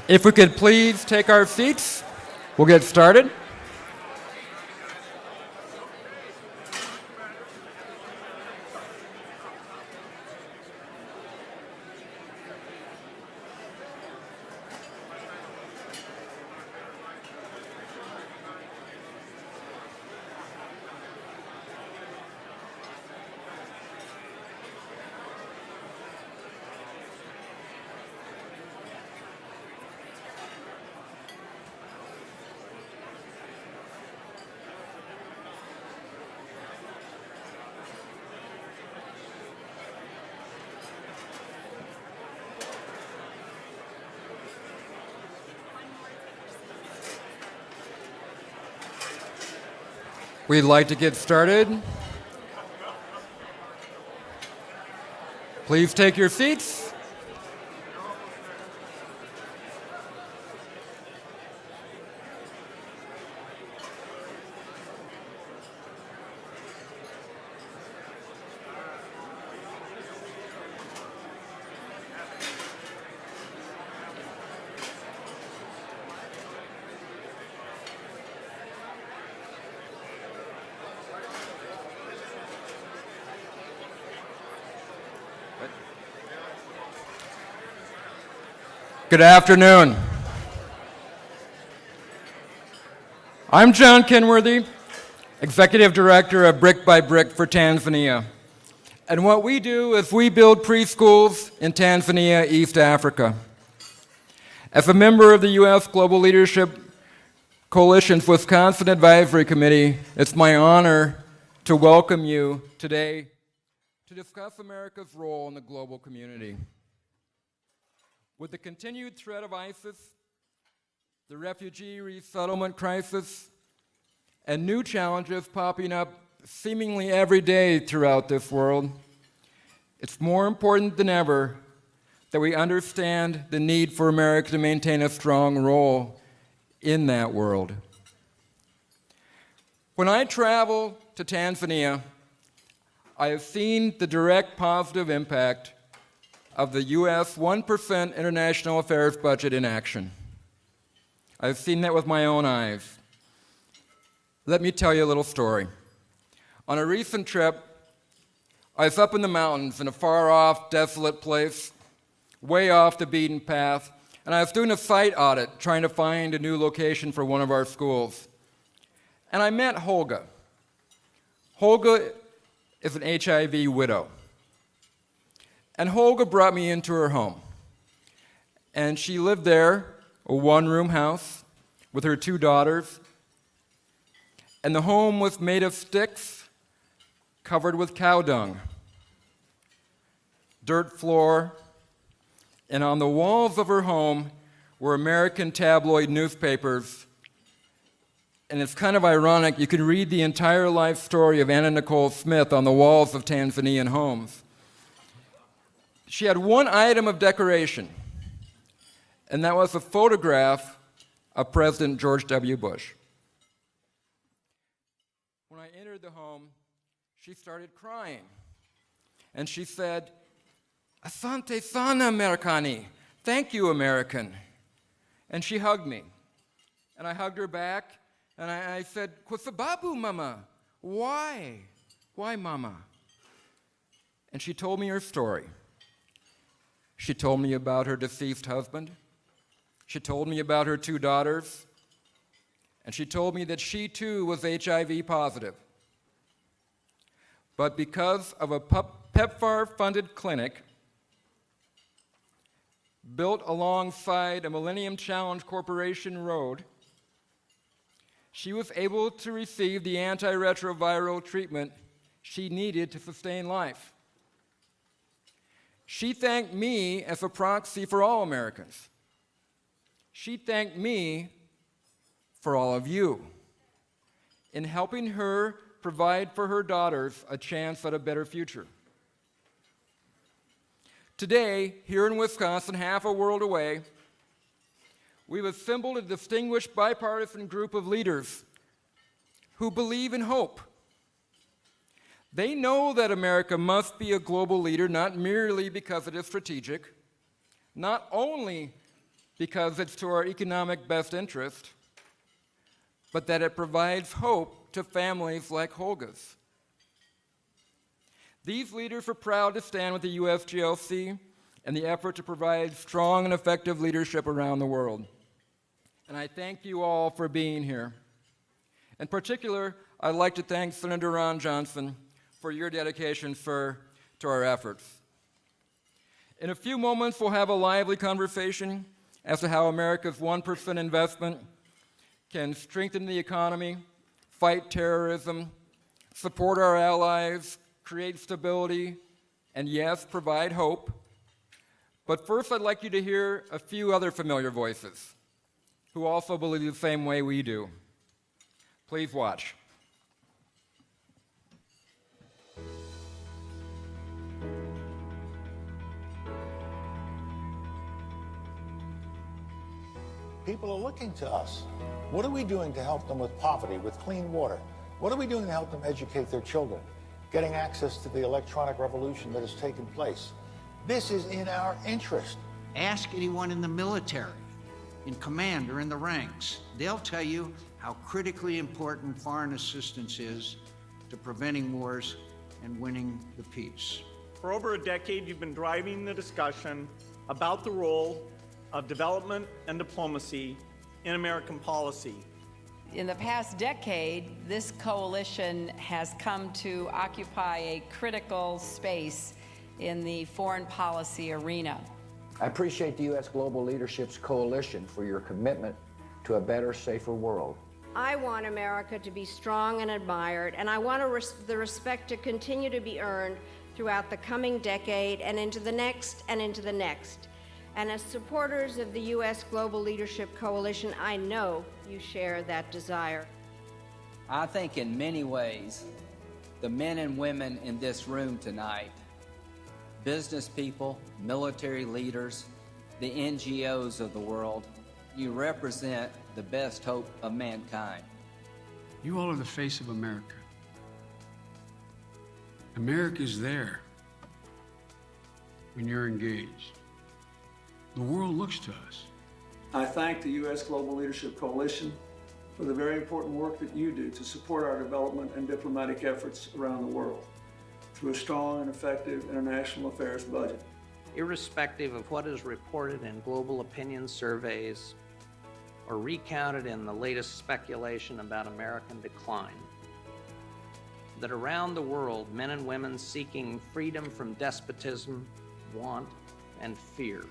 If we could please take our seats, we'll get started. We'd like to get started. Please take your seats. Good afternoon. I'm John Kenworthy, Executive Director of Brick by Brick for Tanzania. And what we do is we build preschools in Tanzania, East Africa. As a member of the U.S. Global Leadership Coalition's Wisconsin Advisory Committee, it's my honor to welcome you today to discuss America's role in the global community. With the continued threat of ISIS, the refugee resettlement crisis, and new challenges popping up seemingly every day throughout this world, it's more important than ever that we understand the need for America to maintain a strong role in that world. When I travel to Tanzania, I have seen the direct positive impact of the U.S. 1% international affairs budget in action. I've seen that with my own eyes. Let me tell you a little story. On a recent trip, I was up in the mountains in a far-off, desolate place, way off the beaten path, and I was doing a site audit trying to find a new location for one of our schools. And I met Holga. Holga is an HIV widow. And Holga brought me into her home. And she lived there, a one-room house, with her two daughters. And the home was made of sticks covered with cow dung, dirt floor, and on the walls of her home were American tabloid newspapers. And it's kind of ironic, you can read the entire life story of Anna Nicole Smith on the walls of Tanzanian homes. She had one item of decoration, and that was a photograph of President George W. Bush. When I entered the home, she started crying, and she said, "Asante sana, Americani." Thank you, American. And she hugged me, and I hugged her back, and I said, "Kwa sababu, mama." Why? Why, mama? And she told me her story. She told me about her deceased husband. She told me about her two daughters. And she told me that she too was HIV positive. But because of a PEPFAR-funded clinic built alongside a Millennium Challenge Corporation road, she was able to receive the antiretroviral treatment she needed to sustain life. She thanked me as a proxy for all Americans. She thanked me for all of you in helping her provide for her daughters a chance at a better future. Today, here in Wisconsin, half a world away, we've assembled a distinguished bipartisan group of leaders who believe in hope. They know that America must be a global leader, not merely because it is strategic, not only because it's to our economic best interest, but that it provides hope to families like Holga's. These leaders are proud to stand with the USGLC in the effort to provide strong and effective leadership around the world. And I thank you all for being here. In particular, I'd like to thank Senator Ron Johnson for your dedication to our efforts. In a few moments, we'll have a lively conversation as to how America's 1% investment can strengthen the economy, fight terrorism, support our allies, create stability, and yes, provide hope. But first, I'd like you to hear a few other familiar voices who also believe the same way we do. Please watch. People are looking to us. What are we doing to help them with poverty, with clean water? What are we doing to help them educate their children, getting access to the electronic revolution that has taken place? This is in our interest. Ask anyone in the military, in command or in the ranks. They'll tell you how critically important foreign assistance is to preventing wars and winning the peace. For over a decade, you've been driving the discussion about the role of development and diplomacy in American policy. In the past decade, this coalition has come to occupy a critical space in the foreign policy arena. I appreciate the U.S. Global Leadership's coalition for your commitment to a better, safer world. I want America to be strong and admired, and I want the respect to continue to be earned throughout the coming decade and into the next and into the next. And as supporters of the U.S. Global Leadership Coalition, I know you share that desire. I think in many ways, the men and women in this room tonight, business people, military leaders, the NGOs of the world, you represent the best hope of mankind. You all are the face of America. America's there when you're engaged. The world looks to us. I thank the U.S. Global Leadership Coalition for the very important work that you do to support our development and diplomatic efforts around the world through a strong and effective international affairs budget. Irrespective of what is reported in global opinion surveys or recounted in the latest speculation about American decline, that around the world, men and women seeking freedom from despotism, want, and fear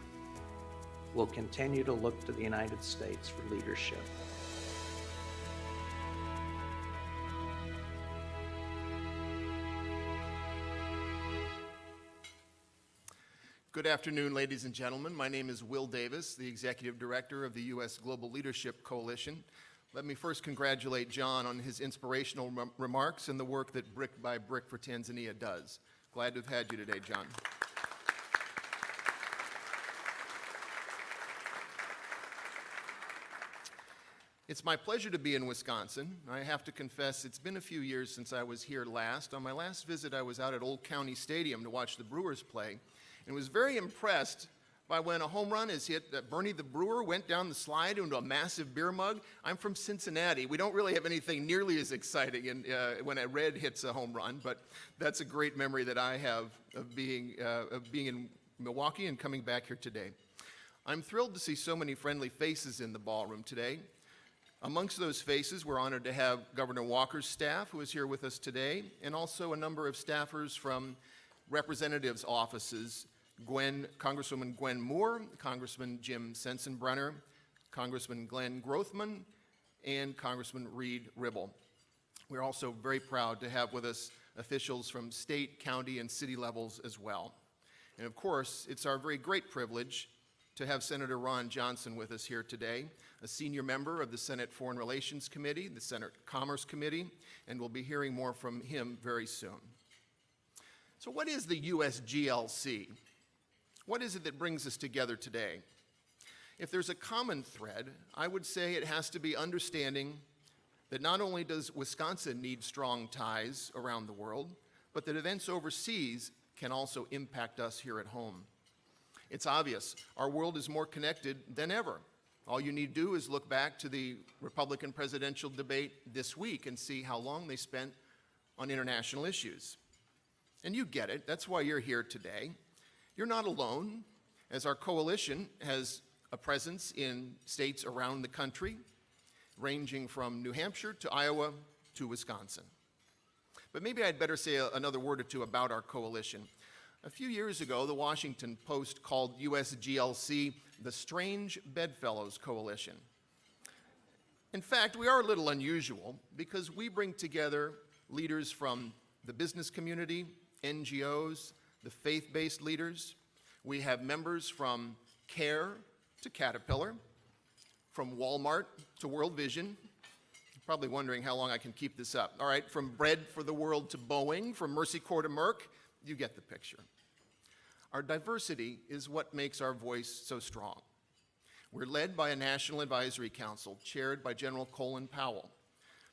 will continue to look to the United States for leadership. Good afternoon, ladies and gentlemen. My name is Will Davis, the Executive Director of the U.S. Global Leadership Coalition. Let me first congratulate John on his inspirational remarks and the work that Brick by Brick for Tanzania does. Glad to have had you today, John. It's my pleasure to be in Wisconsin. I have to confess, it's been a few years since I was here last. On my last visit, I was out at Old County Stadium to watch the Brewers play, and was very impressed by when a home run is hit that Bernie the Brewer went down the slide into a massive beer mug. I'm from Cincinnati. We don't really have anything nearly as exciting when a Red hits a home run, but that's a great memory that I have of being in Milwaukee and coming back here today. I'm thrilled to see so many friendly faces in the ballroom today. Amongst those faces, we're honored to have Governor Walker's staff, who is here with us today, and also a number of staffers from representatives' offices, Congresswoman Gwen Moore, Congressman Jim Sensenbrenner, Congressman Glenn Grothman, and Congressman Reed Ribble. We're also very proud to have with us officials from state, county, and city levels as well. And of course, it's our very great privilege to have Senator Ron Johnson with us here today, a senior member of the Senate Foreign Relations Committee, the Senate Commerce Committee, and we'll be hearing more from him very soon. So what is the USGLC? What is it that brings us together today? If there's a common thread, I would say it has to be understanding that not only does Wisconsin need strong ties around the world, but that events overseas can also impact us here at home. It's obvious. Our world is more connected than ever. All you need to do is look back to the Republican presidential debate this week and see how long they spent on international issues. And you get it. That's why you're here today. You're not alone, as our coalition has a presence in states around the country, ranging from New Hampshire to Iowa to Wisconsin. But maybe I'd better say another word or two about our coalition. A few years ago, the Washington Post called USGLC the Strange Bedfellows Coalition. In fact, we are a little unusual because we bring together leaders from the business community, NGOs, the faith-based leaders. We have members from CARE to Caterpillar, from Walmart to World Vision. You're probably wondering how long I can keep this up. All right, from Bread for the World to Boeing, from Mercy Corps to Merck, you get the picture. Our diversity is what makes our voice so strong. We're led by a National Advisory Council chaired by General Colin Powell.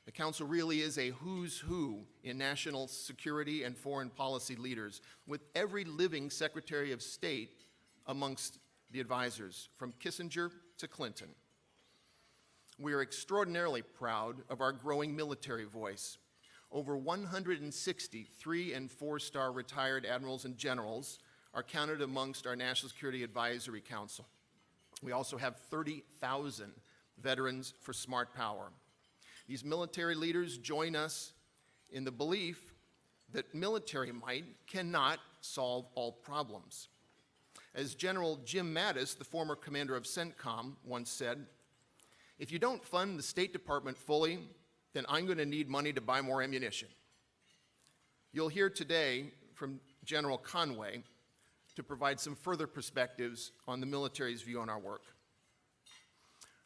The council really is a who's who in national security and foreign policy leaders, with every living Secretary of State amongst the advisors, from Kissinger to Clinton. We are extraordinarily proud of our growing military voice. Over 160 3- and 4-star retired admirals and generals are counted amongst our National Security Advisory Council. We also have 30,000 veterans for smart power. These military leaders join us in the belief that military might cannot solve all problems. As General Jim Mattis, the former commander of CENTCOM, once said, "If you don't fund the State Department fully, then I'm going to need money to buy more ammunition." You'll hear today from General Conway to provide some further perspectives on the military's view on our work.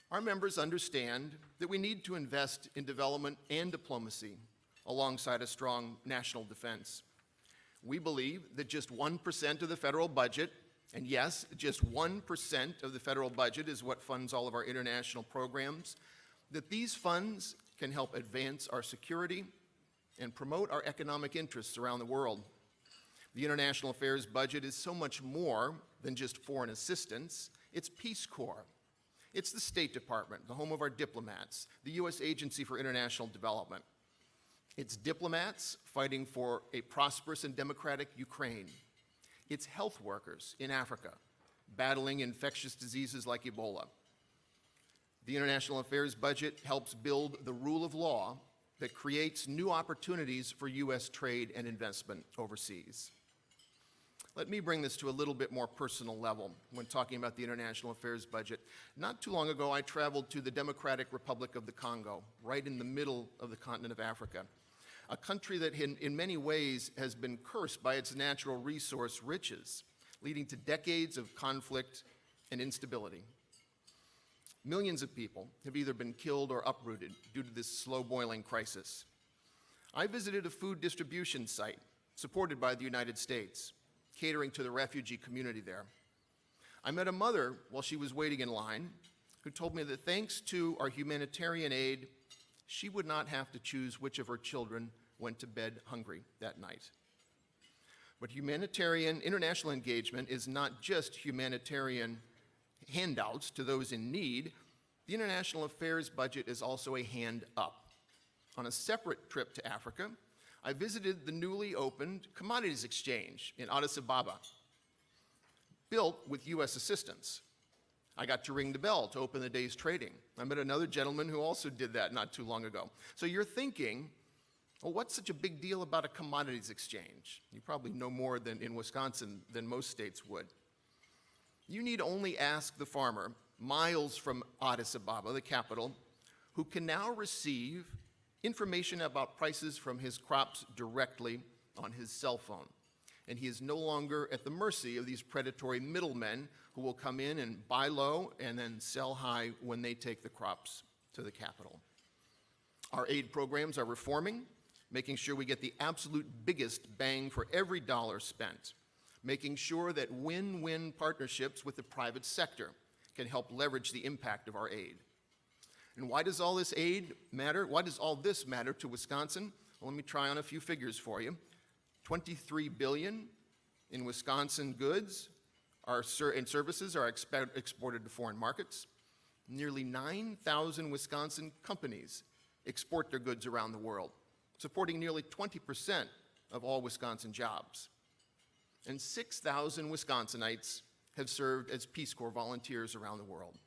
Our members understand that we need to invest in development and diplomacy alongside a strong national defense. We believe that just 1% of the federal budget, and yes, just 1% of the federal budget is what funds all of our international programs, that these funds can help advance our security and promote our economic interests around the world. The international affairs budget is so much more than just foreign assistance. It's Peace Corps. It's the State Department, the home of our diplomats, the U.S. Agency for International Development. It's diplomats fighting for a prosperous and democratic Ukraine. It's health workers in Africa battling infectious diseases like Ebola. The international affairs budget helps build the rule of law that creates new opportunities for U.S. trade and investment overseas. Let me bring this to a little bit more personal level when talking about the international affairs budget. Not too long ago, I traveled to the Democratic Republic of the Congo, right in the middle of the continent of Africa, a country that in many ways has been cursed by its natural resource riches, leading to decades of conflict and instability. Millions of people have either been killed or uprooted due to this slow-boiling crisis. I visited a food distribution site supported by the United States, catering to the refugee community there. I met a mother while she was waiting in line who told me that thanks to our humanitarian aid, she would not have to choose which of her children went to bed hungry that night. But humanitarian international engagement is not just humanitarian handouts to those in need. The international affairs budget is also a hand up. On a separate trip to Africa, I visited the newly opened commodities exchange in Addis Ababa, built with U.S. assistance. I got to ring the bell to open the day's trading. I met another gentleman who also did that not too long ago. So you're thinking, well, what's such a big deal about a commodities exchange? You probably know more than in Wisconsin than most states would. You need only ask the farmer miles from Addis Ababa, the capital, who can now receive information about prices from his crops directly on his cell phone. And he is no longer at the mercy of these predatory middlemen who will come in and buy low and then sell high when they take the crops to the capital. Our aid programs are reforming, making sure we get the absolute biggest bang for every dollar spent, making sure that win-win partnerships with the private sector can help leverage the impact of our aid. And why does all this aid matter? Why does all this matter to Wisconsin? Well, let me try on a few figures for you. $23 billion in Wisconsin goods and services are exported to foreign markets. Nearly 9,000 Wisconsin companies export their goods around the world, supporting nearly 20% of all Wisconsin jobs. And 6,000 Wisconsinites have served as Peace Corps volunteers around the world.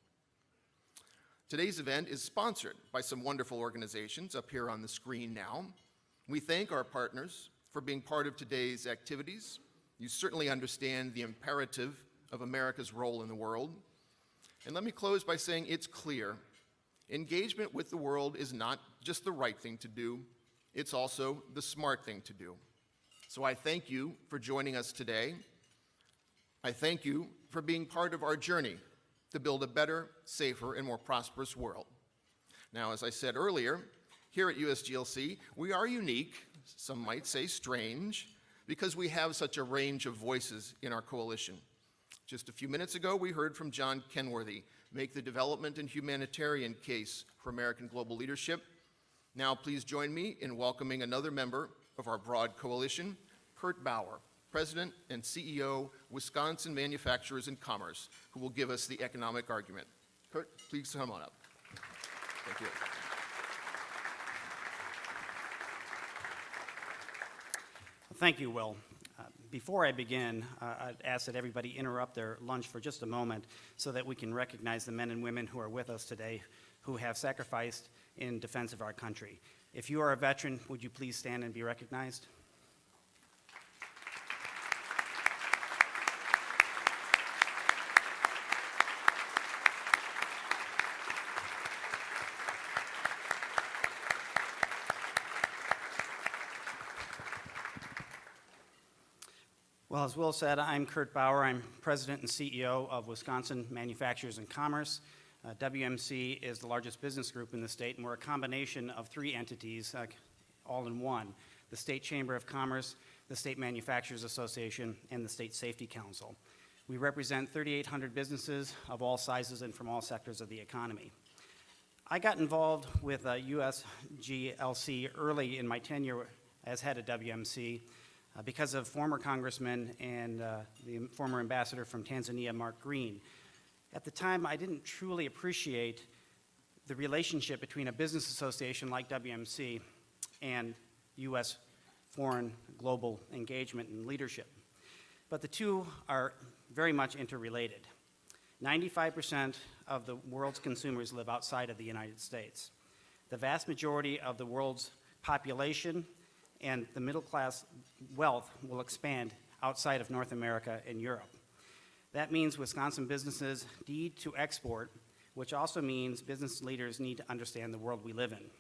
Today's event is sponsored by some wonderful organizations up here on the screen now. We thank our partners for being part of today's activities. You certainly understand the imperative of America's role in the world. And let me close by saying it's clear, engagement with the world is not just the right thing to do, it's also the smart thing to do. So I thank you for joining us today. I thank you for being part of our journey to build a better, safer, and more prosperous world. Now, as I said earlier, here at USGLC, we are unique, some might say strange, because we have such a range of voices in our coalition. Just a few minutes ago, we heard from John Kenworthy make the development and humanitarian case for American global leadership. Now, please join me in welcoming another member of our broad coalition, Kurt Bauer, President and CEO, Wisconsin Manufacturers and Commerce, who will give us the economic argument. Kurt, please come on up. Thank you. Thank you, Will. Before I begin, I'd ask that everybody interrupt their lunch for just a moment so that we can recognize the men and women who are with us today who have sacrificed in defense of our country. If you are a veteran, would you please stand and be recognized? Well, as Will said, I'm Kurt Bauer. I'm President and CEO of Wisconsin Manufacturers and Commerce. WMC is the largest business group in the state, and we're a combination of three entities, all in one: the State Chamber of Commerce, the State Manufacturers Association, and the State Safety Council. We represent 3,800 businesses of all sizes and from all sectors of the economy. I got involved with USGLC early in my tenure as head of WMC because of former Congressman and the former ambassador from Tanzania, Mark Green. At the time, I didn't truly appreciate the relationship between a business association like WMC and U.S. foreign global engagement and leadership. But the two are very much interrelated. 95% of the world's consumers live outside of the United States. The vast majority of the world's population and the middle class wealth will expand outside of North America and Europe. That means Wisconsin businesses need to export, which also means business leaders need to understand the world we live in.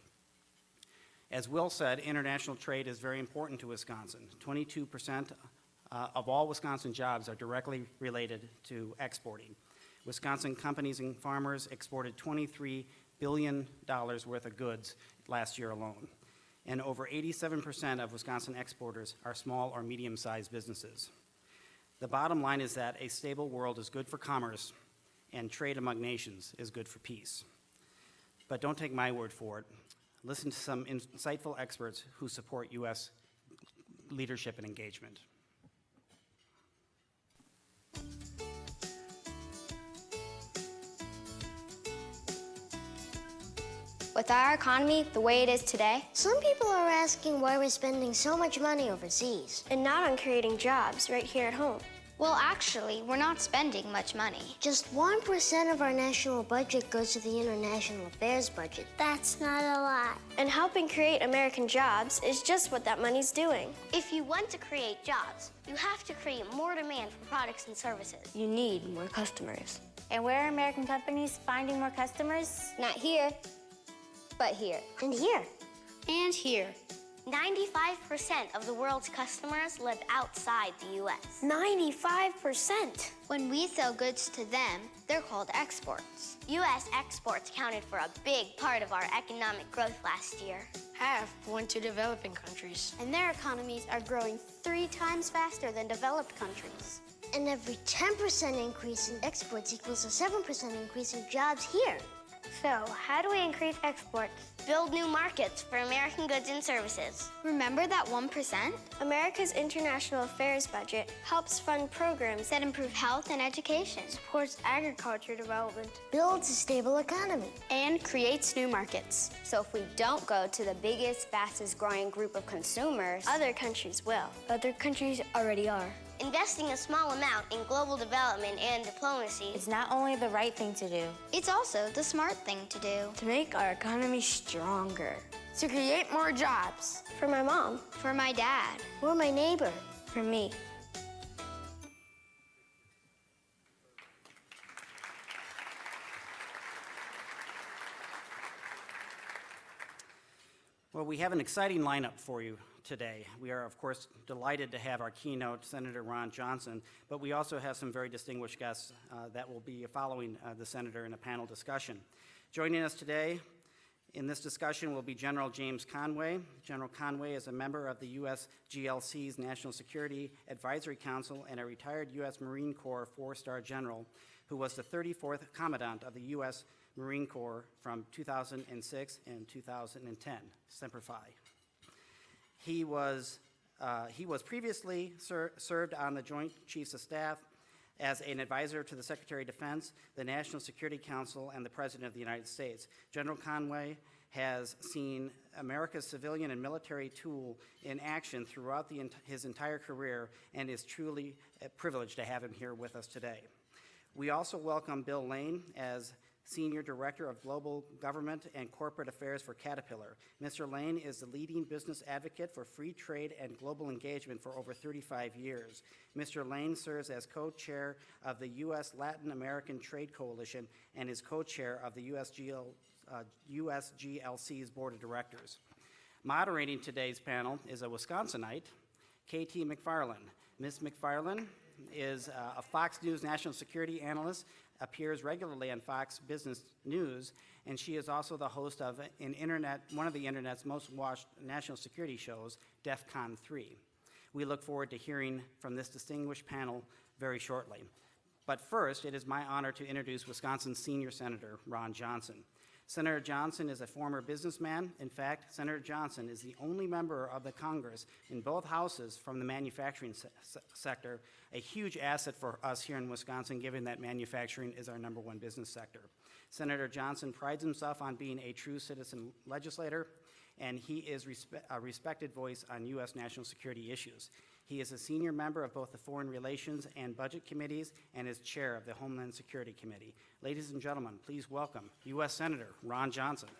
As Will said, international trade is very important to Wisconsin. 22% of all Wisconsin jobs are directly related to exporting. Wisconsin companies and farmers exported $23 billion worth of goods last year alone. And over 87% of Wisconsin exporters are small or medium-sized businesses. The bottom line is that a stable world is good for commerce, and trade among nations is good for peace. But don't take my word for it. Listen to some insightful experts who support U.S. leadership and engagement. With our economy the way it is today, some people are asking why we're spending so much money overseas and not on creating jobs right here at home. Well, actually, we're not spending much money. Just 1% of our national budget goes to the international affairs budget. That's not a lot. And helping create American jobs is just what that money's doing. If you want to create jobs, you have to create more demand for products and services. You need more customers. And where are American companies finding more customers? Not here, but here. And here. And here. 95% of the world's customers live outside the U.S. 95%? When we sell goods to them, they're called exports. U.S. exports counted for a big part of our economic growth last year. Half went to developing countries. And their economies are growing 3 times faster than developed countries. And every 10% increase in exports equals a 7% increase in jobs here. So, how do we increase exports? Build new markets for American goods and services. Remember that 1%? America's international affairs budget helps fund programs that improve health and education, supports agriculture development, builds a stable economy, and creates new markets. So if we don't go to the biggest, fastest growing group of consumers, other countries will. Other countries already are. Investing a small amount in global development and diplomacy is not only the right thing to do, it's also the smart thing to do. To make our economy stronger. To create more jobs. For my mom. For my dad. For my neighbor. For me. Well, we have an exciting lineup for you today. We are, of course, delighted to have our keynote, Senator Ron Johnson, but we also have some very distinguished guests that will be following the senator in a panel discussion. Joining us today in this discussion will be General James Conway. General Conway is a member of the U.S. GLC's National Security Advisory Council and a retired U.S. Marine Corps four-star general who was the 34th Commandant of the U.S. Marine Corps from 2006 and 2010, Semper Fi. He was previously served on the Joint Chiefs of Staff as an advisor to the Secretary of Defense, the National Security Council, and the President of the United States. General Conway has seen America's civilian and military tool in action throughout his entire career and is truly privileged to have him here with us today. We also welcome Bill Lane as Senior Director of Global Government and Corporate Affairs for Caterpillar. Mr. Lane is the leading business advocate for free trade and global engagement for over 35 years. Mr. Lane serves as co-chair of the U.S. Latin American Trade Coalition and is co-chair of the USGLC's Board of Directors. Moderating today's panel is a Wisconsinite, K.T. McFarland. Ms. McFarland is a Fox News national security analyst, appears regularly on Fox Business News, and she is also the host of one of the Internet's most watched national security shows, DEF CON 3. We look forward to hearing from this distinguished panel very shortly. But first, it is my honor to introduce Wisconsin's senior senator, Ron Johnson. Senator Johnson is a former businessman. In fact, Senator Johnson is the only member of the Congress in both houses from the manufacturing sector, a huge asset for us here in Wisconsin, given that manufacturing is our #1 business sector. Senator Johnson prides himself on being a true citizen legislator, and he is a respected voice on U.S. national security issues. He is a senior member of both the Foreign Relations and Budget Committees and is chair of the Homeland Security Committee. Ladies and gentlemen, please welcome U.S. Senator Ron Johnson.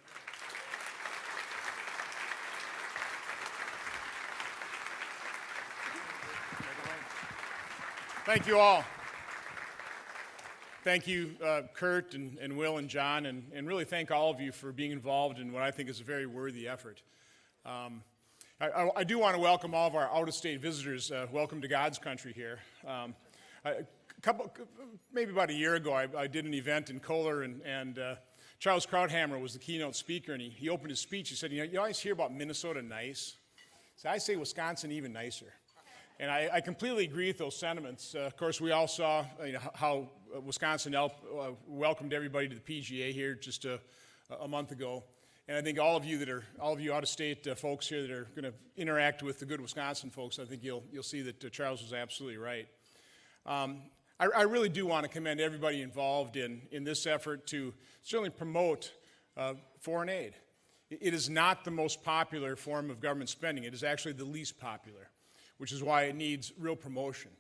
Thank you all. Thank you, Kurt and Will and John, and really thank all of you for being involved in what I think is a very worthy effort. I do want to welcome all of our out-of-state visitors. Welcome to God's country here. Maybe about a year ago, I did an event in Kohler, and Charles Krauthammer was the keynote speaker, and he opened his speech. He said, you always hear about Minnesota nice. So I say Wisconsin even nicer. And I completely agree with those sentiments. Of course, we all saw how Wisconsin welcomed everybody to the PGA here just a month ago. And I think all of you out-of-state folks here that are going to interact with the good Wisconsin folks, I think you'll see that Charles was absolutely right. I really do want to commend everybody involved in this effort to certainly promote foreign aid. It is not the most popular form of government spending. It is actually the least popular, which is why it needs real promotion.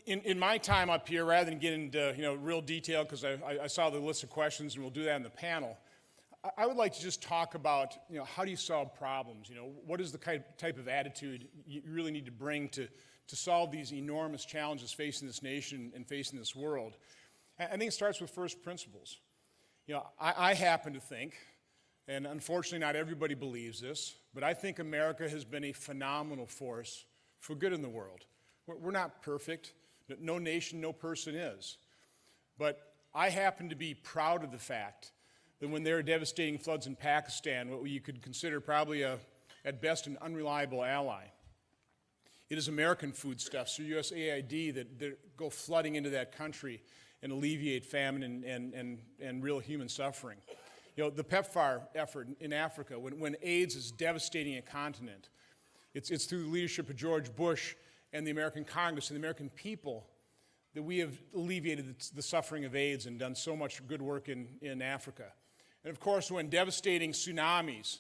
In my time up here, rather than get into real detail, because I saw the list of questions, and we'll do that in the panel, I would like to just talk about how do you solve problems? What is the type of attitude you really need to bring to solve these enormous challenges facing this nation and facing this world? I think it starts with first principles. I happen to think, and unfortunately not everybody believes this, but I think America has been a phenomenal force for good in the world. We're not perfect. No nation, no person is. But I happen to be proud of the fact that when there are devastating floods in Pakistan, what you could consider probably at best an unreliable ally, it is American foodstuffs or USAID that go flooding into that country and alleviate famine and real human suffering. You know, the PEPFAR effort in Africa, when AIDS is devastating a continent, it's through the leadership of George Bush and the American Congress and the American people that we have alleviated the suffering of AIDS and done so much good work in Africa. And of course, when devastating tsunamis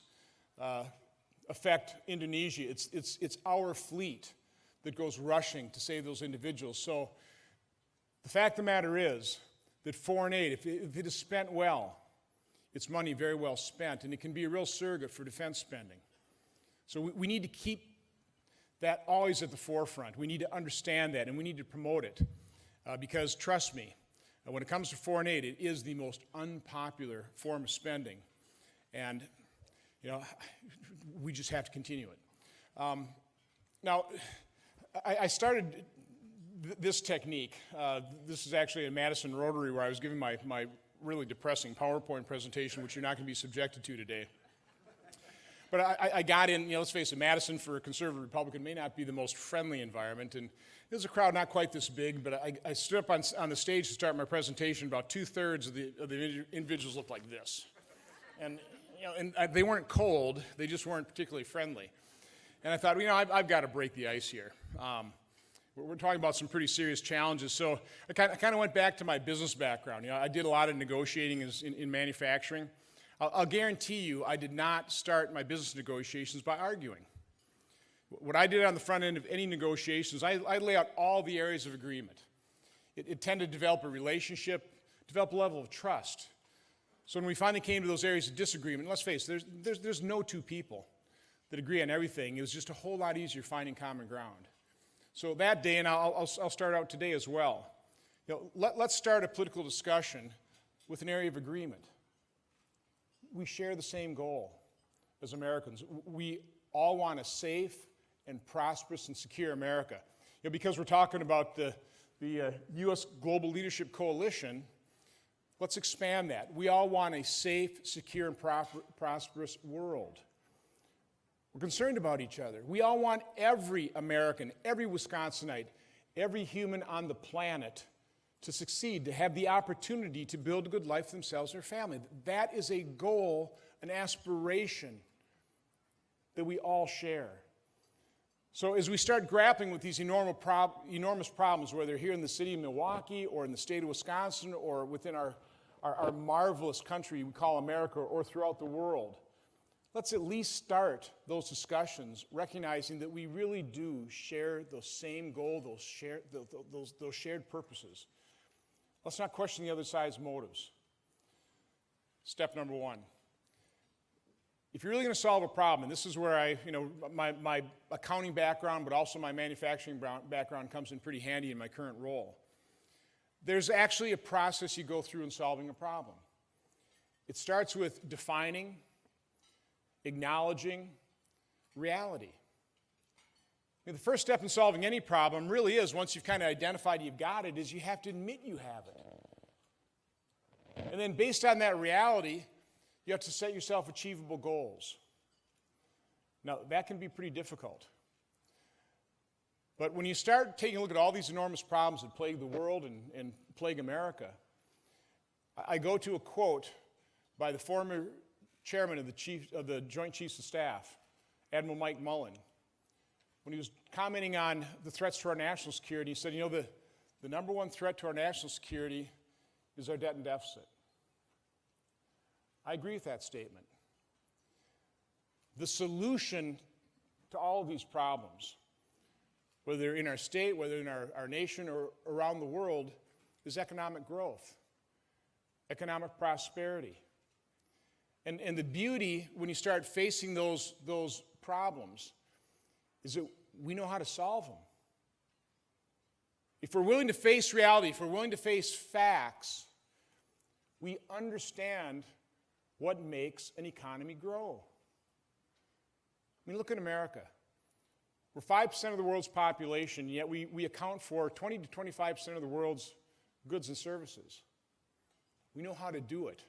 affect Indonesia, it's our fleet that goes rushing to save those individuals. So the fact of the matter is that foreign aid, if it is spent well, it's money very well spent, and it can be a real surrogate for defense spending. So we need to keep that always at the forefront. We need to understand that, and we need to promote it. Because trust me, when it comes to foreign aid, it is the most unpopular form of spending. And, you know, we just have to continue it. Now, I started this technique. This is actually at Madison Rotary, where I was giving my really depressing PowerPoint presentation, which you're not going to be subjected to today. But I got in, you know, let's face it, Madison for a conservative Republican may not be the most friendly environment. And there's a crowd not quite this big, but I stood up on the stage to start my presentation. About 2/3 of the individuals looked like this. And, you know, and they weren't cold, they just weren't particularly friendly. And I thought, well, you know, I've got to break the ice here. We're talking about some pretty serious challenges. So I kind of went back to my business background. You know, I did a lot of negotiating in manufacturing. I'll guarantee you I did not start my business negotiations by arguing. What I did on the front end of any negotiations, I lay out all the areas of agreement. It tended to develop a relationship, develop a level of trust. So when we finally came to those areas of disagreement, let's face it, there's no two people that agree on everything. It was just a whole lot easier finding common ground. So that day, and I'll start out today as well, you know, let's start a political discussion with an area of agreement. We share the same goal as Americans. We all want a safe and prosperous and secure America. You know, because we're talking about the U.S. Global Leadership Coalition, let's expand that. We all want a safe, secure, and prosperous world. We're concerned about each other. We all want every American, every Wisconsinite, every human on the planet to succeed, to have the opportunity to build a good life for themselves and their family. That is a goal, an aspiration that we all share. So as we start grappling with these enormous problems, whether here in the city of Milwaukee or in the state of Wisconsin or within our marvelous country we call America or throughout the world, let's at least start those discussions recognizing that we really do share those same goals, those shared purposes. Let's not question the other side's motives. Step number one. If you're really going to solve a problem, and this is where my accounting background, but also my manufacturing background comes in pretty handy in my current role. There's actually a process you go through in solving a problem. It starts with defining, acknowledging reality. The first step in solving any problem really is, once you've kind of identified you've got it, is you have to admit you have it. And then based on that reality, you have to set yourself achievable goals. Now, that can be pretty difficult. But when you start taking a look at all these enormous problems that plague the world and plague America, I go to a quote by the former chairman of the Joint Chiefs of Staff, Admiral Mike Mullen. When he was commenting on the threats to our national security, he said, you know, the number one threat to our national security is our debt and deficit. I agree with that statement. The solution to all of these problems, whether in our state, whether in our nation, or around the world, is economic growth, economic prosperity. And the beauty, when you start facing those problems, is that we know how to solve them. If we're willing to face reality, if we're willing to face facts, we understand what makes an economy grow. I mean, look at America. We're 5% of the world's population, yet we account for 20 to 25% of the world's goods and services. We know how to do it.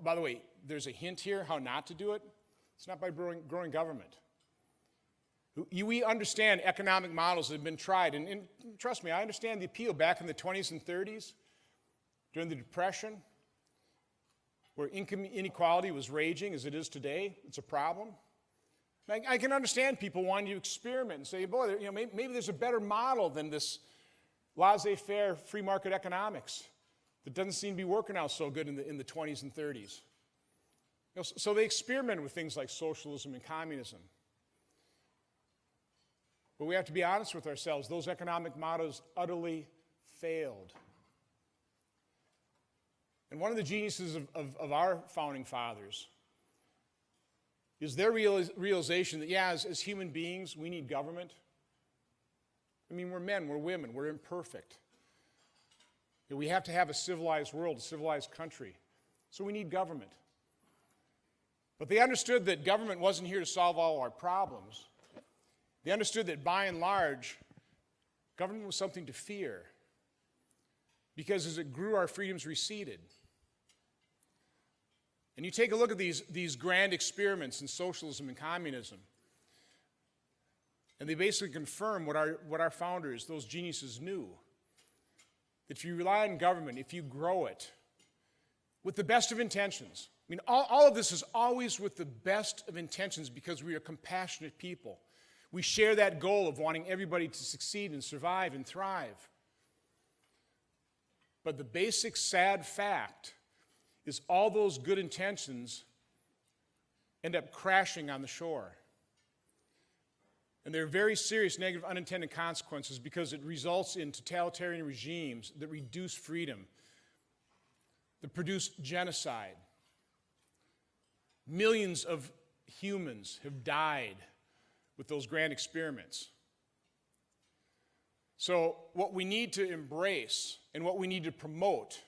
By the way, there's a hint here how not to do it. It's not by growing government. We understand economic models that have been tried, and trust me, I understand the appeal back in the 20s and 30s, during the Depression, where income inequality was raging as it is today. It's a problem. I can understand people wanting to experiment and say, boy, maybe there's a better model than this laissez-faire free market economics that doesn't seem to be working out so good in the 20s and 30s. So they experimented with things like socialism and communism. But we have to be honest with ourselves. Those economic models utterly failed. And one of the geniuses of our founding fathers is their realization that, as human beings, we need government. I mean, we're men, we're women, we're imperfect. We have to have a civilized world, a civilized country. So we need government. But they understood that government wasn't here to solve all our problems. They understood that, by and large, government was something to fear, because as it grew, our freedoms receded. And you take a look at these grand experiments in socialism and communism, and they basically confirm what our founders, those geniuses, knew. That if you rely on government, if you grow it, with the best of intentions, I mean, all of this is always with the best of intentions, because we are compassionate people. We share that goal of wanting everybody to succeed and survive and thrive. But the basic sad fact is all those good intentions end up crashing on the shore. And there are very serious negative unintended consequences, because it results in totalitarian regimes that reduce freedom, that produce genocide. Millions of humans have died with those grand experiments. So what we need to embrace and what we need to promote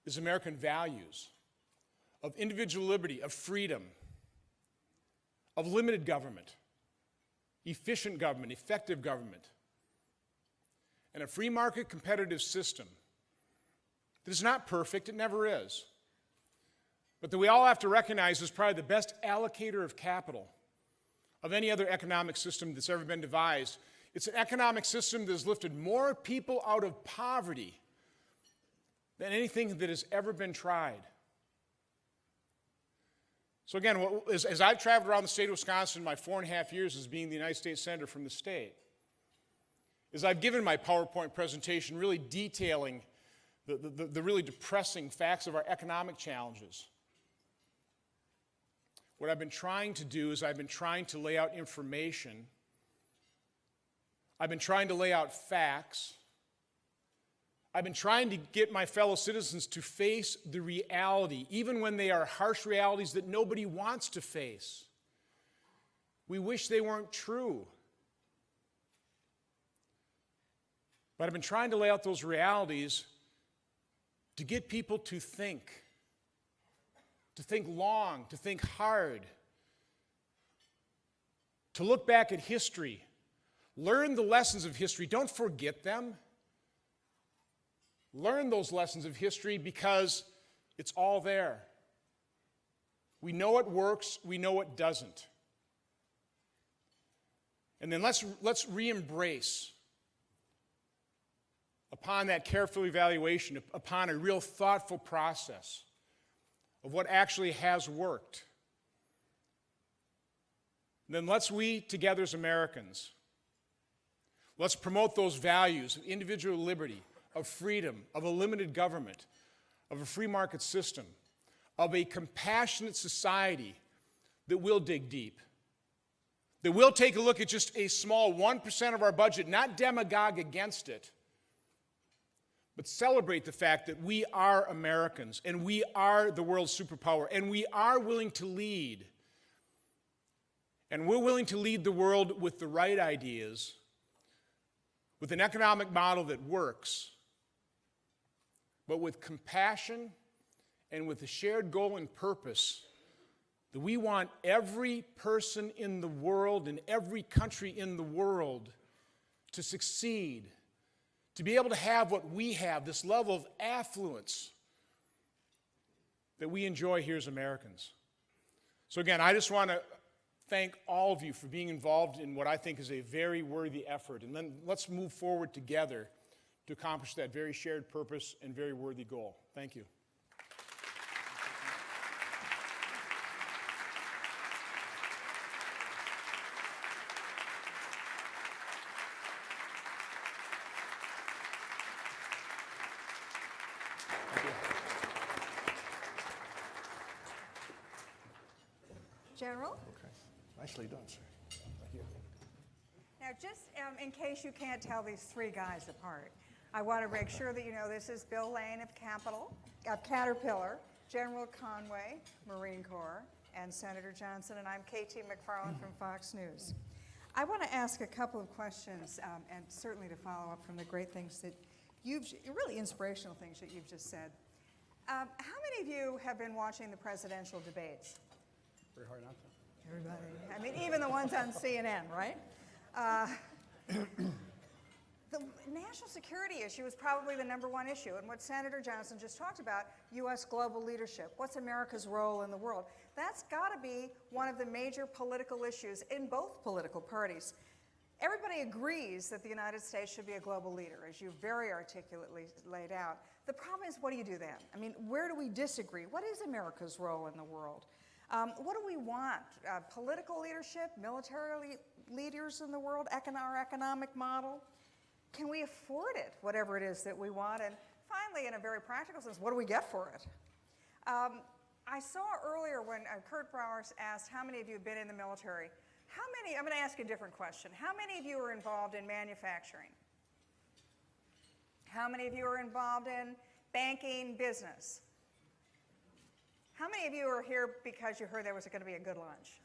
is American values of individual liberty, of freedom, of limited government, efficient government, effective government, and a free market competitive system that is not perfect, it never is, but that we all have to recognize is probably the best allocator of capital of any other economic system that's ever been devised. It's an economic system that has lifted more people out of poverty than anything that has ever been tried. So again, as I've traveled around the state of Wisconsin in my 4.5 years as being the United States Senator from the state, is I've given my PowerPoint presentation really detailing the really depressing facts of our economic challenges. What I've been trying to do is I've been trying to lay out information. I've been trying to lay out facts. I've been trying to get my fellow citizens to face the reality, even when they are harsh realities that nobody wants to face. We wish they weren't true. But I've been trying to lay out those realities to get people to think long, to think hard, to look back at history, learn the lessons of history, don't forget them. Learn those lessons of history, because it's all there. We know it works, we know it doesn't. And then let's re-embrace, upon that careful evaluation, upon a real thoughtful process of what actually has worked. And then we together as Americans, let's promote those values of individual liberty, of freedom, of a limited government, of a free market system, of a compassionate society that will dig deep, that will take a look at just a small 1% of our budget, not demagogue against it, but celebrate the fact that we are Americans and we are the world's superpower and we are willing to lead. And we're willing to lead the world with the right ideas, with an economic model that works, but with compassion and with a shared goal and purpose that we want every person in the world and every country in the world to succeed, to be able to have what we have, this level of affluence that we enjoy here as Americans. So again, I just want to thank all of you for being involved in what I think is a very worthy effort. And then let's move forward together to accomplish that very shared purpose and very worthy goal. Thank you. General? Okay. Nicely done, sir. Thank you. Now, just in case you can't tell these three guys apart, I want to make sure that you know this is Bill Lane of Caterpillar, General Conway, Marine Corps, and Senator Johnson, and I'm KT McFarland from Fox News. I want to ask a couple of questions, and certainly to follow up from the great things that really inspirational things that you've just said. How many of you have been watching the presidential debates? Very hard not to. Everybody. I mean, even the ones on CNN, right? The national security issue is probably the #1 issue, and what Senator Johnson just talked about, U.S. global leadership, what's America's role in the world? That's got to be one of the major political issues in both political parties. Everybody agrees that the United States should be a global leader, as you very articulately laid out. The problem is, what do you do then? I mean, where do we disagree? What is America's role in the world? What do we want? Political leadership, military leaders in the world, our economic model? Can we afford it, whatever it is that we want? And finally, in a very practical sense, what do we get for it? I saw earlier when Kurt Bauer asked how many of you have been in the military. How many, I'm going to ask a different question. How many of you are involved in manufacturing? How many of you are involved in banking, business? How many of you are here because you heard there was going to be a good lunch?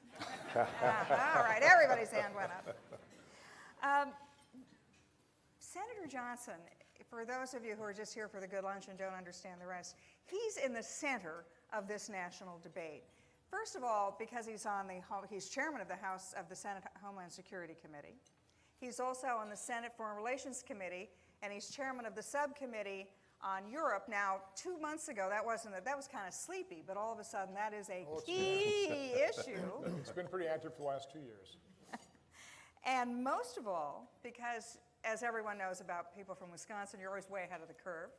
All right, everybody's hand went up. Senator Johnson, for those of you who are just here for the good lunch and don't understand the rest, he's in the center of this national debate. First of all, because he's chairman of the Senate Homeland Security Committee. He's also on the Senate Foreign Relations Committee, and he's chairman of the subcommittee on Europe. Now, 2 months ago, that was kind of sleepy, but all of a sudden, that is a key issue. It's been pretty active for the last 2 years. And most of all, because as everyone knows about people from Wisconsin, you're always way ahead of the curve.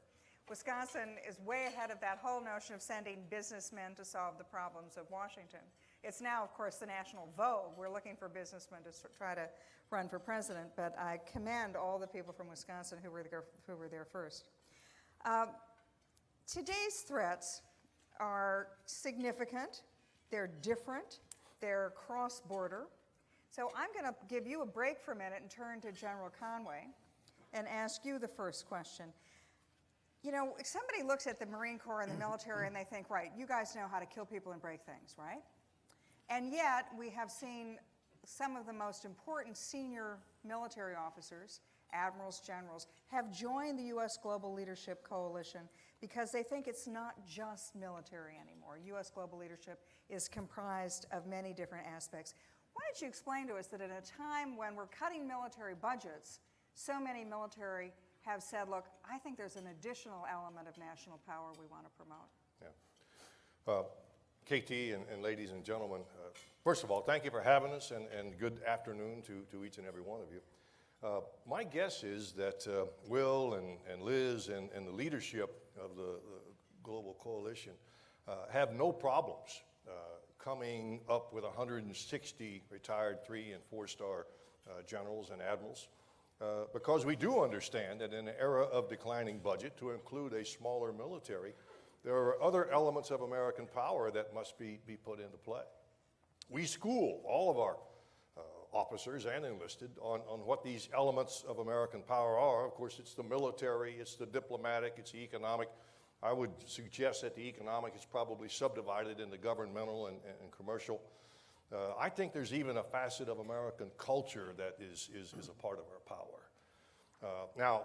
Wisconsin is way ahead of that whole notion of sending businessmen to solve the problems of Washington. It's now, of course, the national vogue. We're looking for businessmen to try to run for president, but I commend all the people from Wisconsin who were there first. Today's threats are significant, they're different, they're cross-border. So I'm going to give you a break for a minute and turn to General Conway and ask you the first question. You know, if somebody looks at the Marine Corps and the military and they think, right, you guys know how to kill people and break things, right? And yet we have seen some of the most important senior military officers, admirals, generals, have joined the U.S. Global Leadership Coalition because they think it's not just military anymore. U.S. Global Leadership is comprised of many different aspects. Why don't you explain to us that at a time when we're cutting military budgets, so many military have said, look, I think there's an additional element of national power we want to promote. Yeah. KT and ladies and gentlemen, first of all, thank you for having us, and good afternoon to each and every one of you. My guess is that Will and Liz and the leadership of the Global Coalition have no problems coming up with 160 retired 3- and 4-star generals and admirals, because we do understand that in an era of declining budget, to include a smaller military, there are other elements of American power that must be put into play. We school all of our officers and enlisted on what these elements of American power are. Of course, it's the military, it's the diplomatic, it's the economic. I would suggest that the economic is probably subdivided into governmental and commercial. I think there's even a facet of American culture that is a part of our power. Now,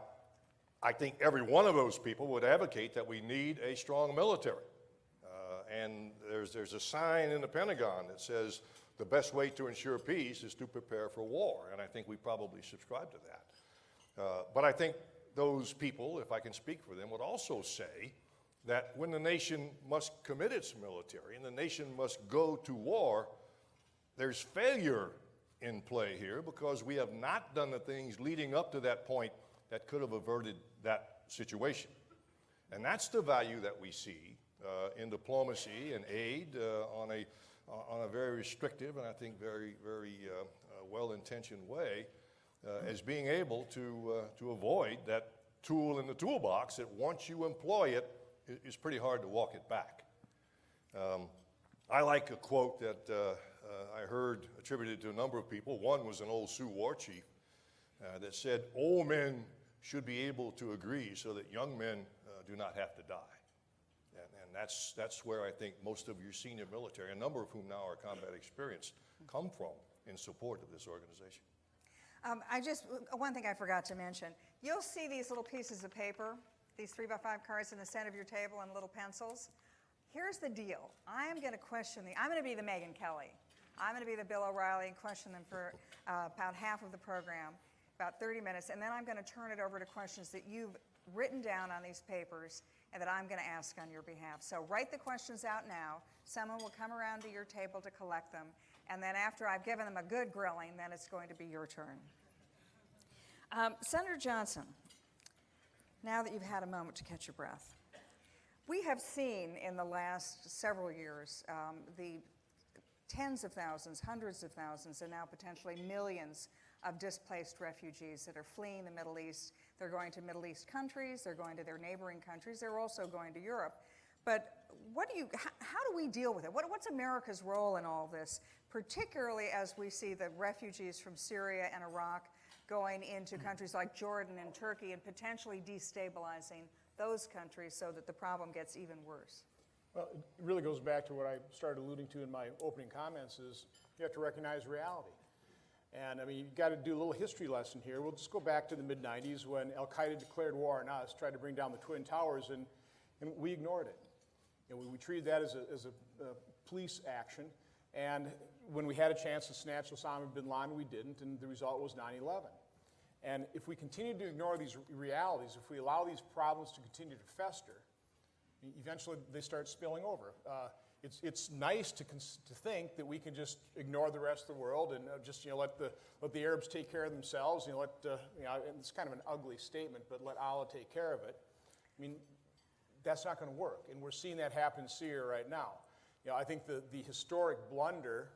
I think every one of those people would advocate that we need a strong military. And there's a sign in the Pentagon that says the best way to ensure peace is to prepare for war. And I think we probably subscribe to that. But I think those people, if I can speak for them, would also say that when the nation must commit its military and the nation must go to war, there's failure in play here because we have not done the things leading up to that point that could have averted that situation. And that's the value that we see in diplomacy and aid on a very restrictive and I think very well-intentioned way as being able to avoid that tool in the toolbox that once you employ it, it's pretty hard to walk it back. I like a quote that I heard attributed to a number of people. One was an old Sioux war chief that said, old men should be able to agree so that young men do not have to die. And that's where I think most of your senior military, a number of whom now are combat experienced, come from in support of this organization. One thing I forgot to mention. You'll see these little pieces of paper, these 3x5 cards in the center of your table and little pencils. Here's the deal. I'm going to be the Megyn Kelly. I'm going to be the Bill O'Reilly and question them for about half of the program, about 30 minutes, and then I'm going to turn it over to questions that you've written down on these papers and that I'm going to ask on your behalf. So write the questions out now. Someone will come around to your table to collect them, and then after I've given them a good grilling, then it's going to be your turn. Senator Johnson, now that you've had a moment to catch your breath, we have seen in the last several years the tens of thousands, hundreds of thousands, and now potentially millions of displaced refugees that are fleeing the Middle East. They're going to Middle East countries, they're going to their neighboring countries, they're also going to Europe. But how do we deal with it? What's America's role in all this, particularly as we see the refugees from Syria and Iraq going into countries like Jordan and Turkey and potentially destabilizing those countries so that the problem gets even worse? Well, it really goes back to what I started alluding to in my opening comments is you have to recognize reality. And I mean, you've got to do a little history lesson here. We'll just go back to the mid-90s when Al-Qaeda declared war on us, tried to bring down the Twin Towers, and we ignored it. And we treated that as a police action. And when we had a chance to snatch Osama bin Laden, we didn't, and the result was 9/11. And if we continue to ignore these realities, if we allow these problems to continue to fester, eventually they start spilling over. It's nice to think that we can just ignore the rest of the world and just let the Arabs take care of themselves. And it's kind of an ugly statement, but let Allah take care of it. I mean, that's not going to work, and we're seeing that happen in Syria right now. I think the historic blunder,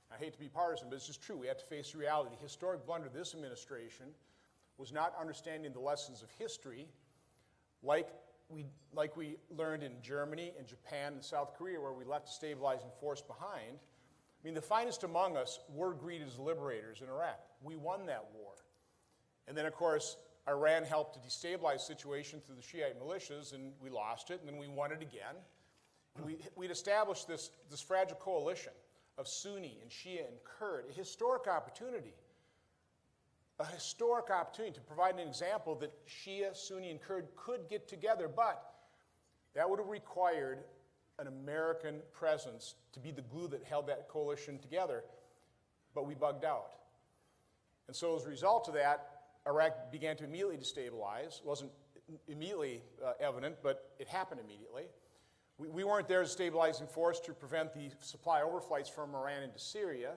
I hate to be partisan, but it's just true. We have to face reality. The historic blunder of this administration was not understanding the lessons of history like we learned in Germany and Japan and South Korea, where we left a stabilizing force behind. I mean, the finest among us were greeted as liberators in Iraq. We won that war. And then, of course, Iran helped to destabilize the situation through the Shiite militias, and we lost it, and then we won it again. We'd established this fragile coalition of Sunni and Shia and Kurd, a historic opportunity to provide an example that Shia, Sunni, and Kurd could get together, but that would have required an American presence to be the glue that held that coalition together, but we bugged out. And so as a result of that, Iraq began to immediately destabilize. It wasn't immediately evident, but it happened immediately. We weren't there as a stabilizing force to prevent the supply overflights from Iran into Syria.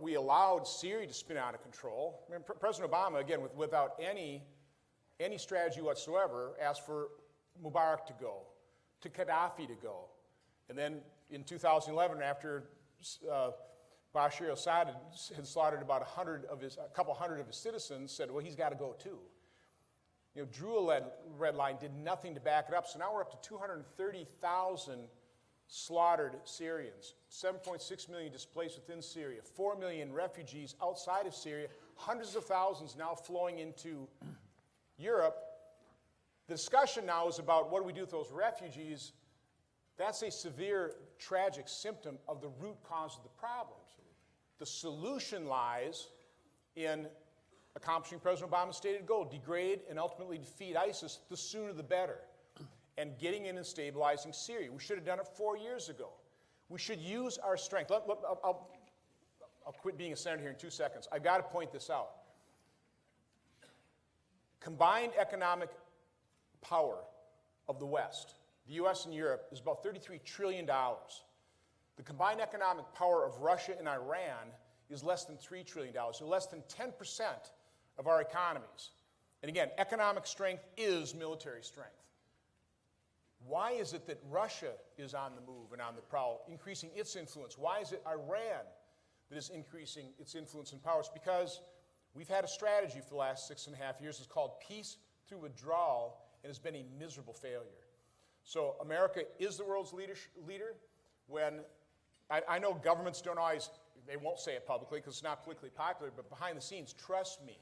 We allowed Syria to spin out of control. I mean, President Obama, again, without any strategy whatsoever, asked for Mubarak to go, to Gaddafi to go. And then in 2011, after Bashar al-Assad had slaughtered about a couple hundred of his citizens, said, well, he's got to go too. Drew a red line, did nothing to back it up. So now we're up to 230,000 slaughtered Syrians, 7.6 million displaced within Syria, 4 million refugees outside of Syria, hundreds of thousands now flowing into Europe. The discussion now is about what do we do with those refugees. That's a severe, tragic symptom of the root cause of the problem. The solution lies in accomplishing President Obama's stated goal, degrade and ultimately defeat ISIS, the sooner the better, and getting in and stabilizing Syria. We should have done it 4 years ago. We should use our strength. I'll quit being a senator here in 2 seconds. I've got to point this out. Combined economic power of the West, the U.S. and Europe, is about $33 trillion. The combined economic power of Russia and Iran is less than $3 trillion, so less than 10% of our economies. And again, economic strength is military strength. Why is it that Russia is on the move and on the prowl, increasing its influence? Why is it Iran that is increasing its influence and power? It's because we've had a strategy for the last 6.5 years. It's called peace through withdrawal, and it's been a miserable failure. So America is the world's leader. When I know governments don't always, they won't say it publicly because it's not politically popular, but behind the scenes, trust me,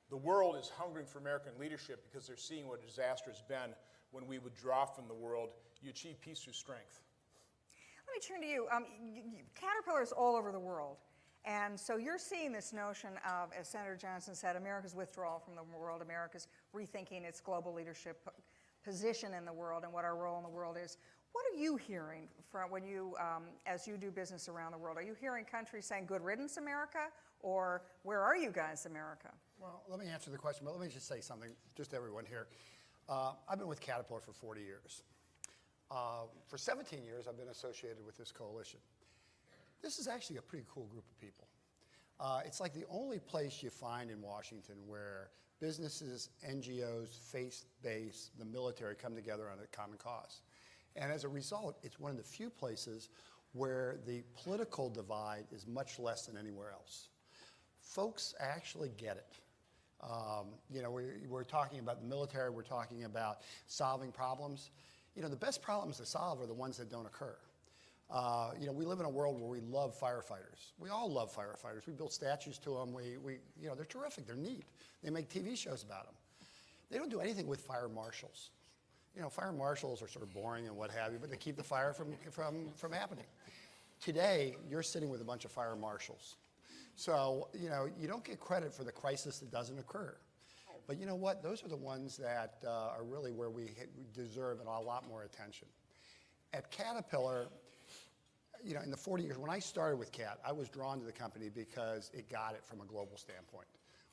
the world is hungering for American leadership because they're seeing what a disaster has been when we withdraw from the world. You achieve peace through strength. Let me turn to you. Caterpillar's all over the world. And so you're seeing this notion of, as Senator Johnson said, America's withdrawal from the world, America's rethinking its global leadership position in the world and what our role in the world is. What are you hearing from when you, as you do business around the world? Are you hearing countries saying, good riddance, America? Or where are you guys, America? Well, let me answer the question, but let me just say something, just to everyone here. I've been with Caterpillar for 40 years. For 17 years, I've been associated with this coalition. This is actually a pretty cool group of people. It's like the only place you find in Washington where businesses, NGOs, faith-based, the military come together on a common cause. And as a result, it's one of the few places where the political divide is much less than anywhere else. Folks actually get it. You know, we're talking about the military, we're talking about solving problems. You know, the best problems to solve are the ones that don't occur. You know, we live in a world where we love firefighters. We all love firefighters. We build statues to them. You know, they're terrific. They're neat. They make TV shows about them. They don't do anything with fire marshals. You know, fire marshals are sort of boring and what have you, but they keep the fire from happening. Today, you're sitting with a bunch of fire marshals. So, you know, you don't get credit for the crisis that doesn't occur. But you know what? Those are the ones that are really where we deserve a lot more attention. At Caterpillar, you know, in the 40 years, when I started with Cat, I was drawn to the company because it got it from a global standpoint.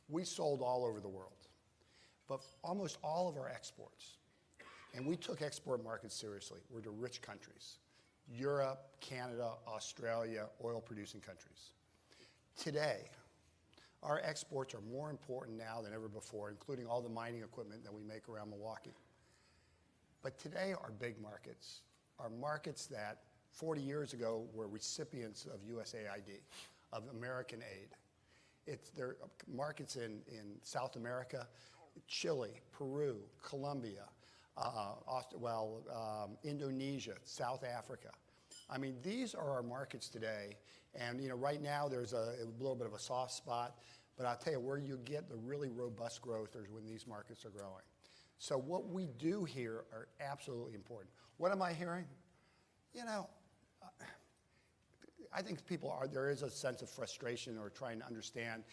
We sold all over the world, but almost all of our exports, and we took export markets seriously, were to rich countries. Europe, Canada, Australia, oil-producing countries. Today, our exports are more important now than ever before, including all the mining equipment that we make around Milwaukee. But today, our big markets are markets that 40 years ago were recipients of USAID, of American aid. They're markets in South America, Chile, Peru, Colombia, Indonesia, South Africa. I mean, these are our markets today. And you know, right now there's a little bit of a soft spot, but I'll tell you where you get the really robust growth is when these markets are growing. So what we do here are absolutely important. What am I hearing? You know, I think there is a sense of frustration or trying to understand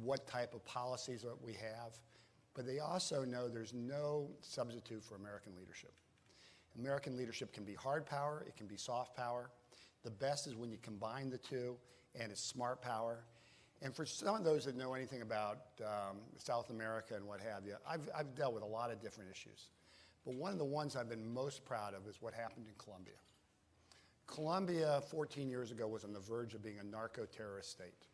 what type of policies that we have, but they also know there's no substitute for American leadership. American leadership can be hard power, it can be soft power. The best is when you combine the two, and it's smart power. And for some of those that know anything about South America and what have you, I've dealt with a lot of different issues. But one of the ones I've been most proud of is what happened in Colombia. Colombia, 14 years ago, was on the verge of being a narco-terrorist state.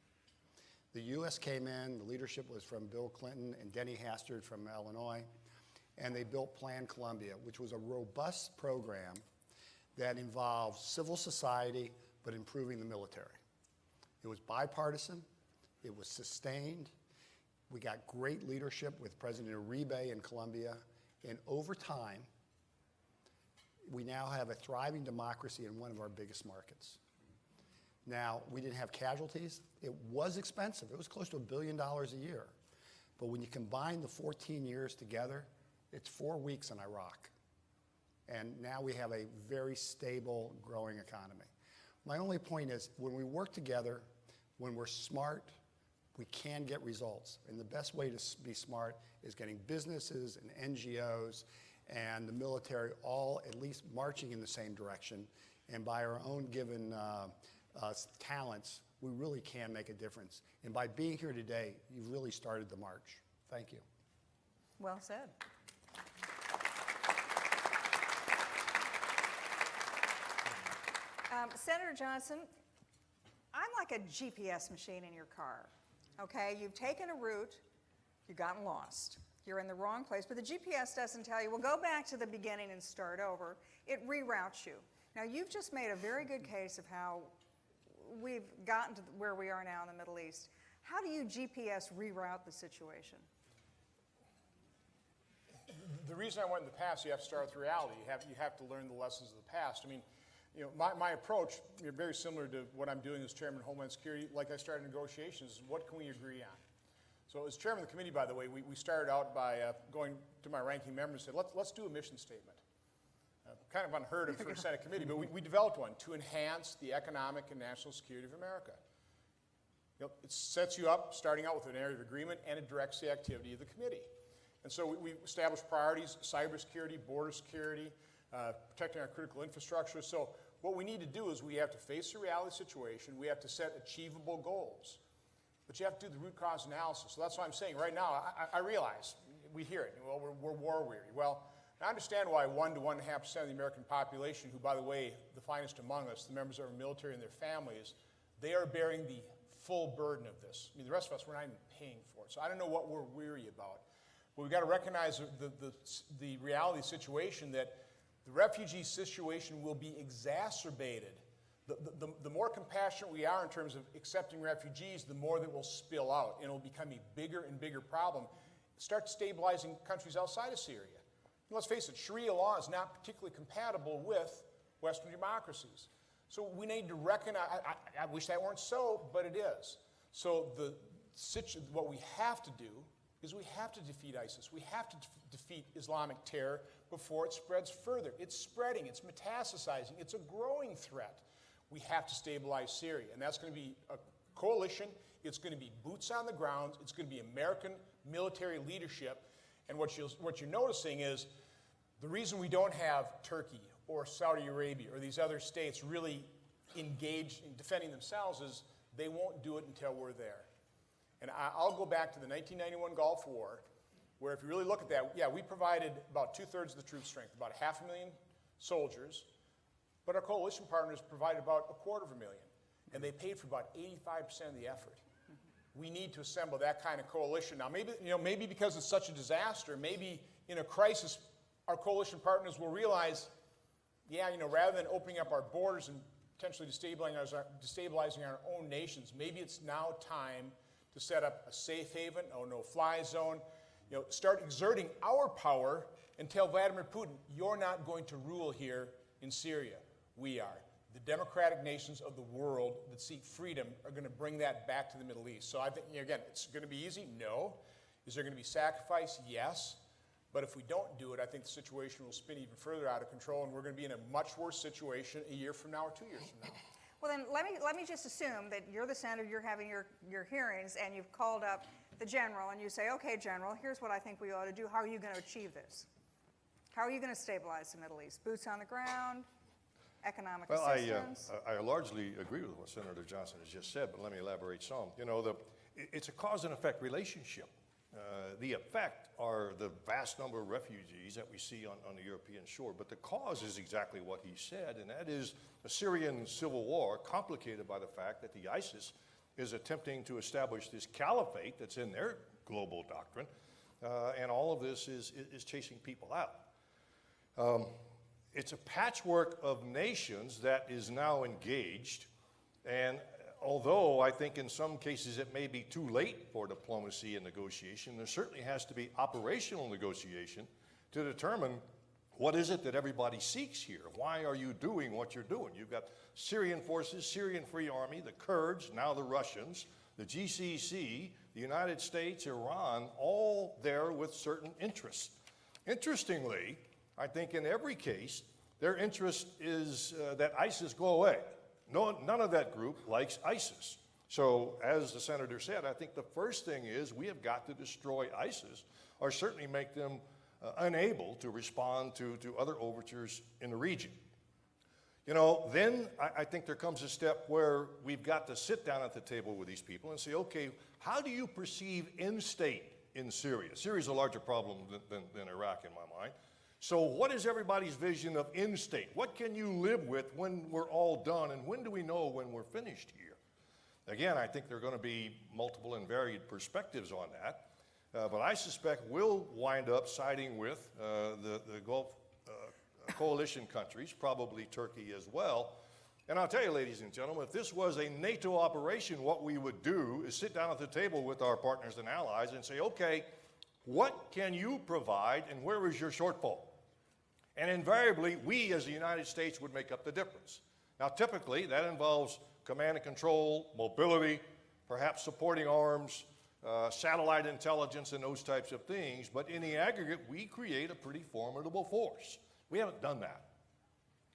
The U.S. came in, the leadership was from Bill Clinton and Denny Hastert from Illinois, and they built Plan Colombia, which was a robust program that involved civil society, but improving the military. It was bipartisan, it was sustained. We got great leadership with President Uribe in Colombia, and over time, we now have a thriving democracy in one of our biggest markets. Now, we didn't have casualties. It was expensive. It was close to $1 billion a year. But when you combine the 14 years together, it's 4 weeks in Iraq. And now we have a very stable, growing economy. My only point is, when we work together, when we're smart, we can get results. And the best way to be smart is getting businesses and NGOs and the military all at least marching in the same direction. And by our own given talents, we really can make a difference. And by being here today, you've really started the march. Thank you. Well said. Senator Johnson, I'm like a GPS machine in your car, okay? You've taken a route You've gotten lost. You're in the wrong place, but the GPS doesn't tell you, well, go back to the beginning and start over. It reroutes you. Now, you've just made a very good case of how we've gotten to where we are now in the Middle East. How do you GPS reroute the situation? The reason I went in the past, you have to start with reality. You have to learn the lessons of the past. I mean, my approach, very similar to what I'm doing as Chairman of Homeland Security, like I started negotiations, what can we agree on? So as Chairman of the committee, by the way, we started out by going to my ranking member and said, let's do a mission statement. Kind of unheard of for a Senate committee, but we developed one to enhance the economic and national security of America. It sets you up, starting out with an area of agreement, and it directs the activity of the committee. And so we established priorities: cybersecurity, border security, protecting our critical infrastructure. So what we need to do is we have to face the reality situation. We have to set achievable goals. But you have to do the root cause analysis. So that's why I'm saying right now, I realize, we hear it, well, we're war weary. Well, I understand why 1 to 1.5% of the American population, who, by the way, the finest among us, the members of our military and their families, they are bearing the full burden of this. I mean, the rest of us, we're not even paying for it. So I don't know what we're weary about. But we've got to recognize the reality situation that the refugee situation will be exacerbated. The more compassionate we are in terms of accepting refugees, the more that will spill out, and it will become a bigger and bigger problem. Start stabilizing countries outside of Syria. And let's face it, Sharia law is not particularly compatible with Western democracies. So we need to recognize, I wish that weren't so, but it is. So what we have to do is we have to defeat ISIS. We have to defeat Islamic terror before it spreads further. It's spreading, it's metastasizing, it's a growing threat. We have to stabilize Syria, and that's going to be a coalition. It's going to be boots on the ground. It's going to be American military leadership. And what you're noticing is the reason we don't have Turkey or Saudi Arabia or these other states really engaged in defending themselves is they won't do it until we're there. And I'll go back to the 1991 Gulf War, where if you really look at that, yeah, we provided about 2/3 of the troop strength, about 500,000 soldiers, but our coalition partners provided about 250,000, and they paid for about 85% of the effort. We need to assemble that kind of coalition. Now, maybe because it's such a disaster, maybe in a crisis, our coalition partners will realize, yeah, rather than opening up our borders and potentially destabilizing our own nations, maybe it's now time to set up a safe haven, a no-fly zone, start exerting our power and tell Vladimir Putin, you're not going to rule here in Syria. We are. The democratic nations of the world that seek freedom are going to bring that back to the Middle East. So I think, again, it's going to be easy? No. Is there going to be sacrifice? Yes. But if we don't do it, I think the situation will spin even further out of control, and we're going to be in a much worse situation a year from now or 2 years from now. Well, then let me just assume that you're the senator, you're having your hearings, and you've called up the general, and you say, okay, general, here's what I think we ought to do. How are you going to achieve this? How are you going to stabilize the Middle East? Boots on the ground? Economic assistance? I largely agree with what Senator Johnson has just said, but let me elaborate some. It's a cause and effect relationship. The effect are the vast number of refugees that we see on the European shore, but the cause is exactly what he said, and that is a Syrian civil war complicated by the fact that the ISIS is attempting to establish this caliphate that's in their global doctrine, and all of this is chasing people out. It's a patchwork of nations that is now engaged, and although I think in some cases it may be too late for diplomacy and negotiation, there certainly has to be operational negotiation to determine what is it that everybody seeks here. Why are you doing what you're doing? You've got Syrian forces, Syrian Free Army, the Kurds, now the Russians, the GCC, the United States, Iran, all there with certain interests. Interestingly, I think in every case, their interest is that ISIS go away. None of that group likes ISIS. So as the senator said, I think the first thing is we have got to destroy ISIS or certainly make them unable to respond to other overtures in the region. Then I think there comes a step where we've got to sit down at the table with these people and say, okay, how do you perceive in-state in Syria? Syria's a larger problem than Iraq in my mind. So what is everybody's vision of in-state? What can you live with when we're all done, and when do we know when we're finished here? Again, I think there are going to be multiple and varied perspectives on that. But I suspect we'll wind up siding with the Gulf coalition countries, probably Turkey as well. And I'll tell you, ladies and gentlemen, if this was a NATO operation, what we would do is sit down at the table with our partners and allies and say, okay, what can you provide and where is your shortfall? And invariably, we as the United States would make up the difference. Now, typically, that involves command and control, mobility, perhaps supporting arms, satellite intelligence, and those types of things. But in the aggregate, we create a pretty formidable force. We haven't done that.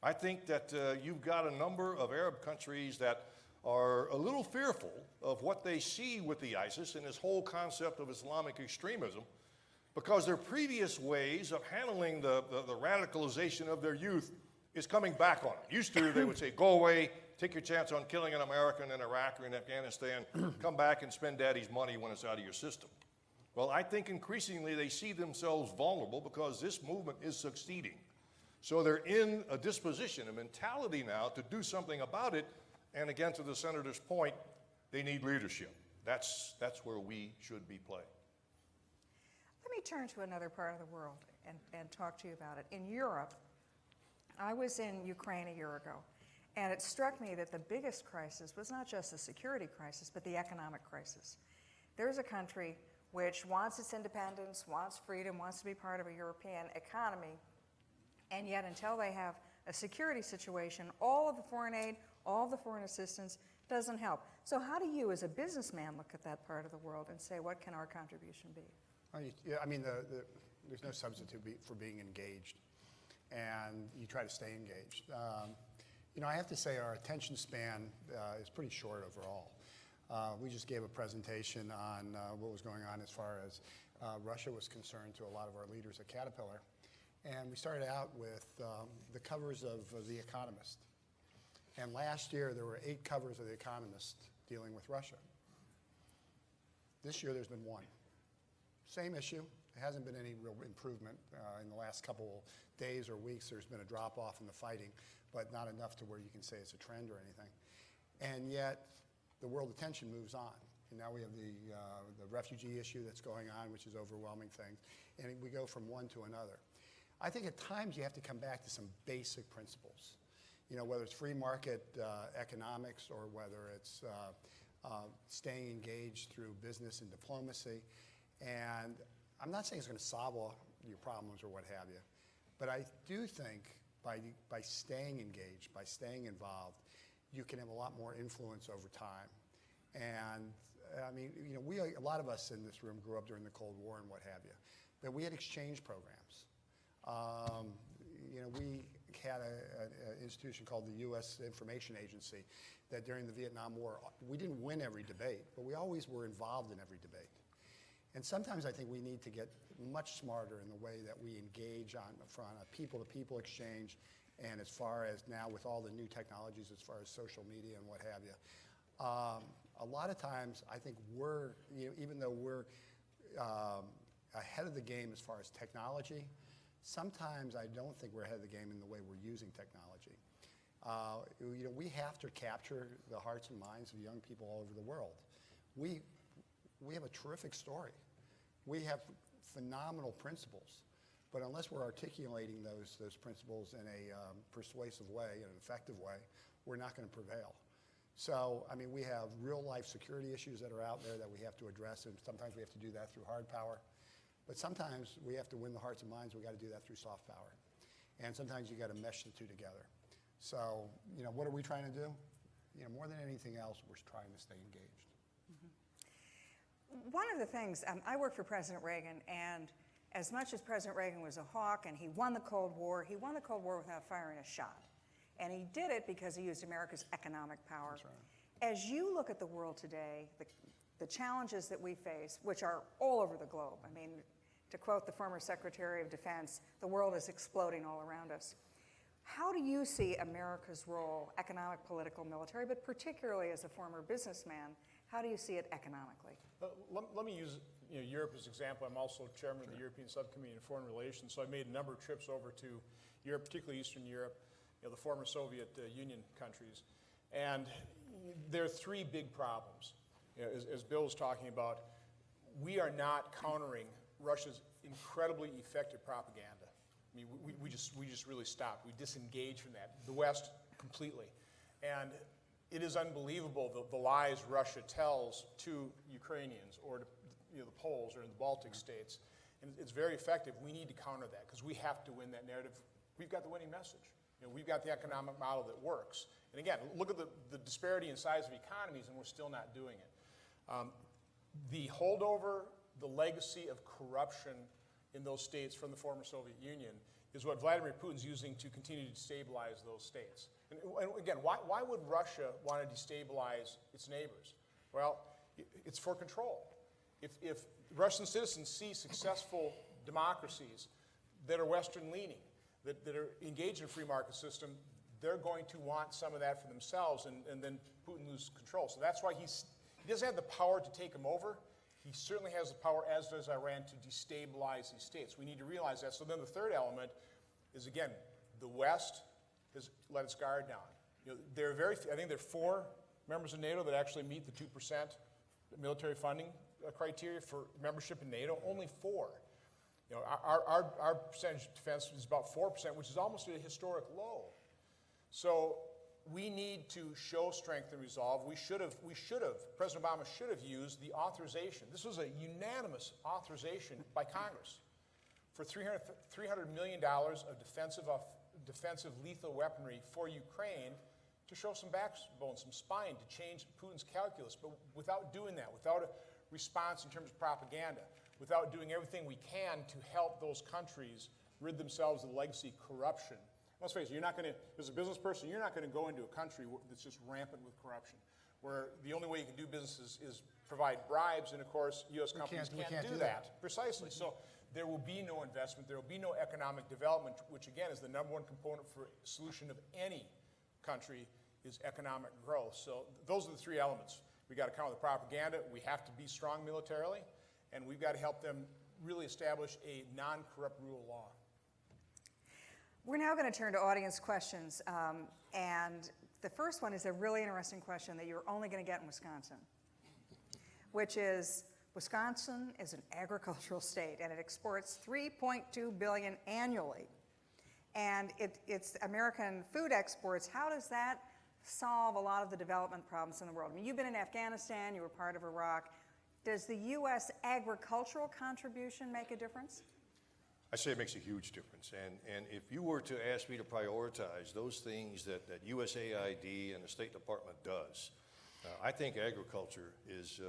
I think that you've got a number of Arab countries that are a little fearful of what they see with the ISIS and this whole concept of Islamic extremism, because their previous ways of handling the radicalization of their youth is coming back on it. Used to, they would say, go away, take your chance on killing an American in Iraq or in Afghanistan, come back and spend daddy's money when it's out of your system. Well, I think increasingly they see themselves vulnerable because this movement is succeeding. So they're in a disposition, a mentality now to do something about it. And again, to the senator's point, they need leadership. That's where we should be playing. Let me turn to another part of the world and talk to you about it. In Europe, I was in Ukraine a year ago, and it struck me that the biggest crisis was not just the security crisis, but the economic crisis. There's a country which wants its independence, wants freedom, wants to be part of a European economy, and yet until they have a security situation, all of the foreign aid, all of the foreign assistance doesn't help. So how do you, as a businessman, look at that part of the world and say, what can our contribution be? I mean, there's no substitute for being engaged, and you try to stay engaged. You know, I have to say our attention span is pretty short overall. We just gave a presentation on what was going on as far as Russia was concerned to a lot of our leaders at Caterpillar. And we started out with the covers of The Economist. And last year, there were 8 covers of The Economist dealing with Russia. This year, there's been 1. Same issue. There hasn't been any real improvement. In the last couple days or weeks, there's been a drop-off in the fighting, but not enough to where you can say it's a trend or anything. And yet, the world attention moves on. And now we have the refugee issue that's going on, which is overwhelming things. And we go from one to another. I think at times you have to come back to some basic principles. You know, whether it's free market economics or whether it's staying engaged through business and diplomacy. And I'm not saying it's going to solve all your problems or what have you, but I do think by staying engaged, by staying involved, you can have a lot more influence over time. And I mean, you know, a lot of us in this room grew up during the Cold War and what have you, but we had exchange programs. You know, we had an institution called the U.S. Information Agency that during the Vietnam War, we didn't win every debate, but we always were involved in every debate. And sometimes I think we need to get much smarter in the way that we engage on a people-to-people exchange, and as far as now with all the new technologies as far as social media and what have you. A lot of times I think we're, you know, even though we're ahead of the game as far as technology, sometimes I don't think we're ahead of the game in the way we're using technology. You know, we have to capture the hearts and minds of young people all over the world. We have a terrific story. We have phenomenal principles, but unless we're articulating those principles in a persuasive way, in an effective way, we're not going to prevail. So, I mean, we have real-life security issues that are out there that we have to address, and sometimes we have to do that through hard power. But sometimes we have to win the hearts and minds. We got to do that through soft power. And sometimes you got to mesh the two together. So, you know, what are we trying to do? You know, more than anything else, we're trying to stay engaged. One of the things, I worked for President Reagan, and as much as President Reagan was a hawk and he won the Cold War without firing a shot. And he did it because he used America's economic power. That's right. As you look at the world today, the challenges that we face, which are all over the globe, I mean, to quote the former Secretary of Defense, the world is exploding all around us. How do you see America's role, economic, political, military, but particularly as a former businessman, how do you see it economically? Let me use Europe as an example. I'm also chairman of the European Subcommittee on Foreign Relations, so I made a number of trips over to Europe, particularly Eastern Europe, the former Soviet Union countries. And there are 3 big problems. As Bill was talking about, we are not countering Russia's incredibly effective propaganda. I mean, we just really stopped. We disengaged from that, the West completely. And it is unbelievable the lies Russia tells to Ukrainians or to the Poles or in the Baltic states. And it's very effective. We need to counter that because we have to win that narrative. We've got the winning message. We've got the economic model that works. And again, look at the disparity in size of economies, and we're still not doing it. The holdover, the legacy of corruption in those states from the former Soviet Union is what Vladimir Putin's using to continue to destabilize those states. And again, why would Russia want to destabilize its neighbors? Well, it's for control. If Russian citizens see successful democracies that are Western-leaning, that are engaged in a free market system, they're going to want some of that for themselves, and then Putin loses control. So that's why he doesn't have the power to take them over. He certainly has the power, as does Iran, to destabilize these states. We need to realize that. So then the third element is, again, the West has let its guard down. There are I think there are 4 members of NATO that actually meet the 2% military funding criteria for membership in NATO. Only 4. Our percentage of defense is about 4%, which is almost at a historic low. So we need to show strength and resolve. President Obama should have used the authorization. This was a unanimous authorization by Congress for $300 million of defensive lethal weaponry for Ukraine to show some backbone, some spine, to change Putin's calculus. But without doing that, without a response in terms of propaganda, without doing everything we can to help those countries rid themselves of the legacy of corruption. Let's face it, as a business person, you're not going to go into a country that's just rampant with corruption, where the only way you can do business is provide bribes, and of course, U.S. companies can't do that. Precisely. So there will be no investment, there will be no economic development, which again is the number one component for solution of any country is economic growth. So those are the 3 elements. We got to counter the propaganda, we have to be strong militarily, and we've got to help them really establish a non-corrupt rule of law. We're now going to turn to audience questions, and the first one is a really interesting question that you're only going to get in Wisconsin, which is, Wisconsin is an agricultural state, and it exports $3.2 billion annually, and it's American food exports. How does that solve a lot of the development problems in the world? I mean, you've been in Afghanistan, you were part of Iraq. Does the U.S. agricultural contribution make a difference? I say it makes a huge difference, and if you were to ask me to prioritize those things that USAID and the State Department does, I think agriculture is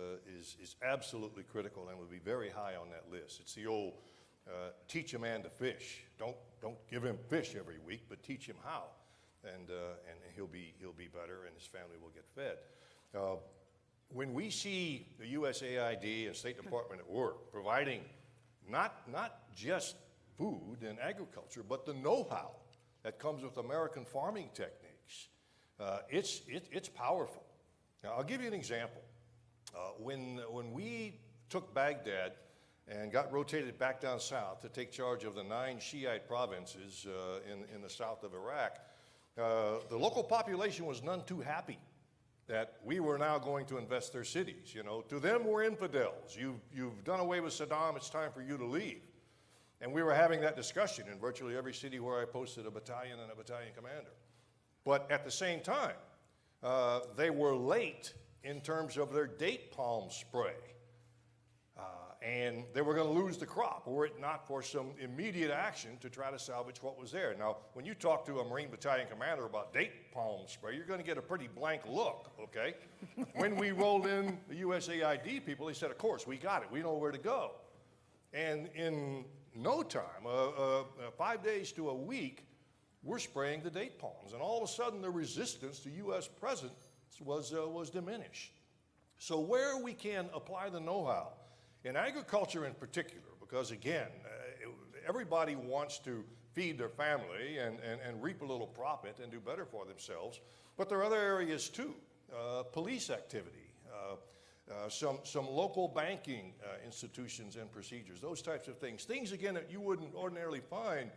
absolutely critical and would be very high on that list. It's the old teach a man to fish. Don't give him fish every week, but teach him how, and he'll be better, and his family will get fed. When we see the USAID and State Department at work providing not just food and agriculture, but the know-how that comes with American farming techniques, it's powerful. Now, I'll give you an example. When we took Baghdad and got rotated back down south to take charge of the 9 Shiite provinces in the south of Iraq, the local population was none too happy that we were now going to invest their cities. To them, we're infidels. You've done away with Saddam. It's time for you to leave. And we were having that discussion in virtually every city where I posted a battalion and a battalion commander. But at the same time, they were late in terms of their date palm spray. And they were going to lose the crop were it not for some immediate action to try to salvage what was there. Now, when you talk to a Marine battalion commander about date palm spray, you're going to get a pretty blank look, okay? When we rolled in the USAID people, they said, of course, we got it. We know where to go. And in no time, 5 days to a week, we're spraying the date palms. And all of a sudden, the resistance to U.S. presence was diminished. So where we can apply the know-how, in agriculture in particular, because again, everybody wants to feed their family and reap a little profit and do better for themselves, but there are other areas too. Police activity, some local banking institutions and procedures, those types of things. Things, again, that you wouldn't ordinarily find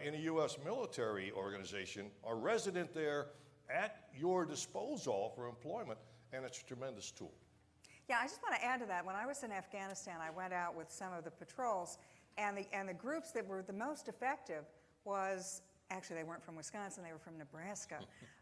in a U.S. military organization are resident there at your disposal for employment, and it's a tremendous tool. Yeah, I just want to add to that. When I was in Afghanistan, I went out with some of the patrols, and the groups that were the most effective was, actually they weren't from Wisconsin, they were from Nebraska,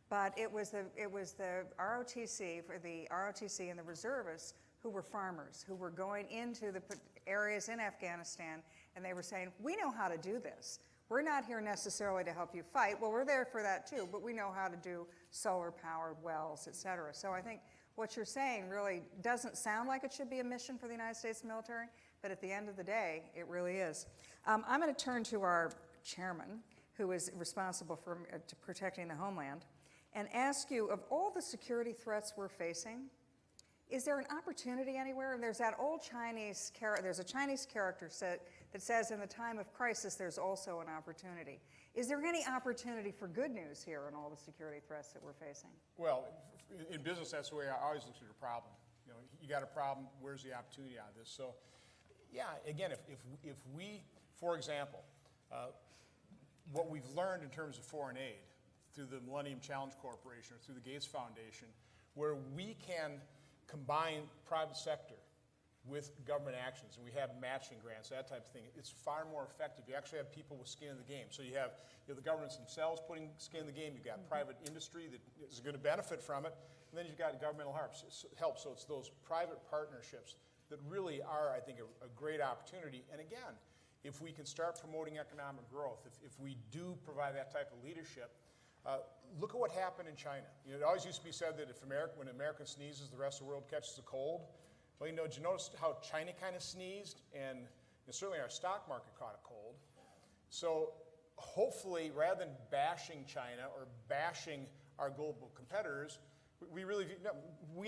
but it was the ROTC, for the ROTC and the reservists who were farmers, who were going into the areas in Afghanistan, and they were saying, we know how to do this. We're not here necessarily to help you fight. Well, we're there for that too, but we know how to do solar-powered wells, et cetera. So I think what you're saying really doesn't sound like it should be a mission for the United States military, but at the end of the day, it really is. I'm going to turn to our chairman, who is responsible for protecting the homeland, and ask you, of all the security threats we're facing, is there an opportunity anywhere? And there's that old Chinese character, there's a Chinese character that says in the time of crisis, there's also an opportunity. Is there any opportunity for good news here in all the security threats that we're facing? Well, in business, that's the way I always look at a problem. You know, you got a problem, where's the opportunity out of this? So, yeah, again, if we, for example, what we've learned in terms of foreign aid through the Millennium Challenge Corporation or through the Gates Foundation, where we can combine private sector with government actions, and we have matching grants, that type of thing, it's far more effective. You actually have people with skin in the game. So you have the governments themselves putting skin in the game, you've got private industry that is going to benefit from it, and then you've got governmental help. So it's those private partnerships that really are, I think, a great opportunity. And again, if we can start promoting economic growth, if we do provide that type of leadership, look at what happened in China. You know, it always used to be said that when an American sneezes, the rest of the world catches a cold. Well, you know, did you notice how China kind of sneezed? And certainly our stock market caught a cold. So hopefully, rather than bashing China or bashing our global competitors, we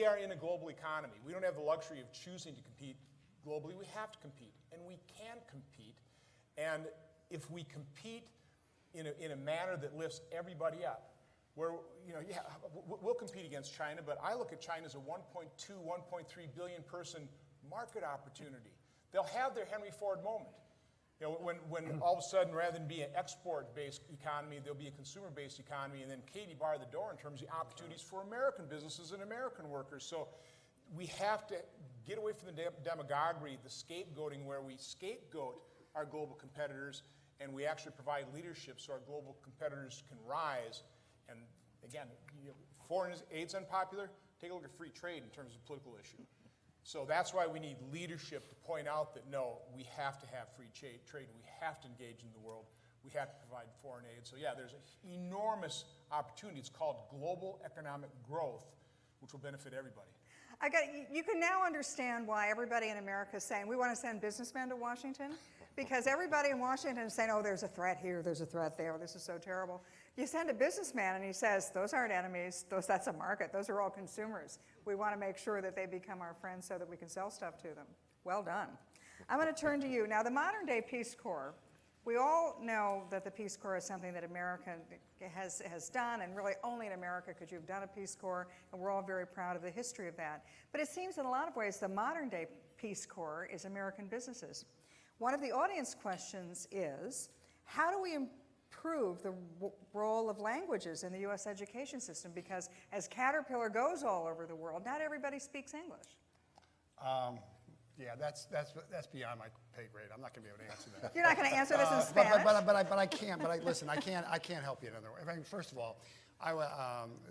are in a global economy. We don't have the luxury of choosing to compete globally. We have to compete, and we can compete. And if we compete in a manner that lifts everybody up, where, you know, yeah, we'll compete against China, but I look at China as a 1.2, 1.3 billion person market opportunity. They'll have their Henry Ford moment. You know, when all of a sudden, rather than be an export-based economy, there'll be a consumer-based economy, and then Katie barred the door in terms of opportunities for American businesses and American workers. So we have to get away from the demagoguery, the scapegoating, where we scapegoat our global competitors, and we actually provide leadership so our global competitors can rise. And again, foreign aid's unpopular. Take a look at free trade in terms of political issue. So that's why we need leadership to point out that no, we have to have free trade. We have to engage in the world. We have to provide foreign aid. So yeah, there's an enormous opportunity. It's called global economic growth, which will benefit everybody. You can now understand why everybody in America is saying we want to send businessmen to Washington, because everybody in Washington is saying, oh, there's a threat here, there's a threat there, this is so terrible. You send a businessman and he says, those aren't enemies, that's a market, those are all consumers. We want to make sure that they become our friends so that we can sell stuff to them. Well done. I'm going to turn to you. Now, the modern day Peace Corps, we all know that the Peace Corps is something that America has done, and really only in America could you have done a Peace Corps, and we're all very proud of the history of that. But it seems in a lot of ways the modern day Peace Corps is American businesses. One of the audience questions is, how do we improve the role of languages in the U.S. education system? Because as Caterpillar goes all over the world, not everybody speaks English. Yeah, that's beyond my pay grade. I'm not going to be able to answer that. You're not going to answer this in Spanish? But I can't. Listen, I can't help you in another way. I mean, first of all,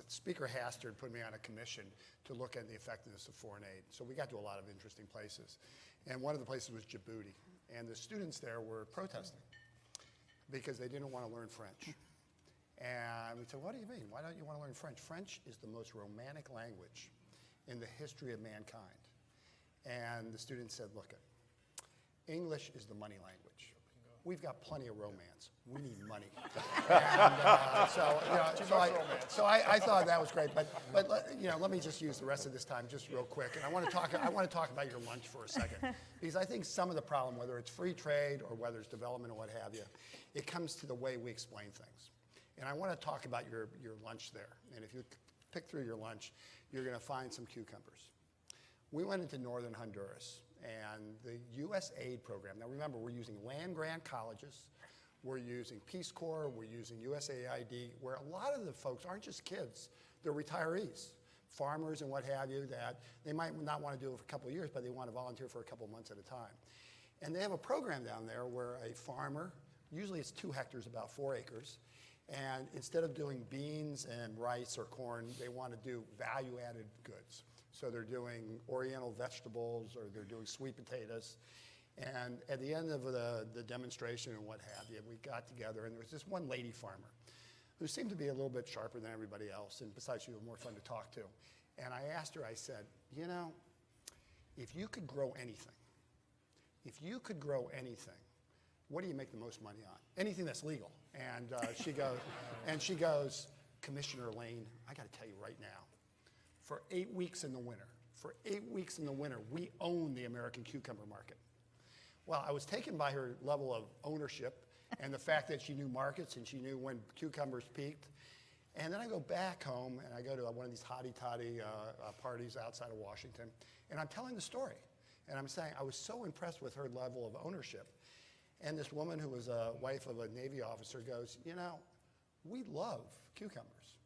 Speaker Hastert put me on a commission to look at the effectiveness of foreign aid. So we got to a lot of interesting places. And one of the places was Djibouti. And the students there were protesting because they didn't want to learn French. And we said, what do you mean? Why don't you want to learn French? French is the most romantic language in the history of mankind. And the students said, look, English is the money language. We've got plenty of romance. We need money. And, so I thought that was great. But let me just use the rest of this time just real quick. And I want to talk about your lunch for a second, because I think some of the problem, whether it's free trade or whether it's development or what have you, it comes to the way we explain things. And I want to talk about your lunch there. And if you pick through your lunch, you're going to find some cucumbers. We went into northern Honduras, and the U.S. aid program, now remember, we're using land-grant colleges, we're using Peace Corps, we're using USAID, where a lot of the folks aren't just kids, they're retirees. farmers and what have you that they might not want to do it for a couple of years, but they want to volunteer for a couple of months at a time. And they have a program down there where a farmer, usually it's 2 hectares, about 4 acres, and instead of doing beans and rice or corn, they want to do value-added goods. So they're doing oriental vegetables or they're doing sweet potatoes. And at the end of the demonstration and what have you, we got together and there was this one lady farmer who seemed to be a little bit sharper than everybody else, and besides she was more fun to talk to. And I asked her, I said, you know, if you could grow anything, what do you make the most money on? Anything that's legal. And she goes, Commissioner Lane, I got to tell you right now, for 8 weeks in the winter, we own the American cucumber market. Well, I was taken by her level of ownership and the fact that she knew markets and she knew when cucumbers peaked. And then I go back home and I go to one of these hotty-toddy parties outside of Washington, and I'm telling the story. And I'm saying I was so impressed with her level of ownership. And this woman who was a wife of a Navy officer goes, you know, we love cucumbers.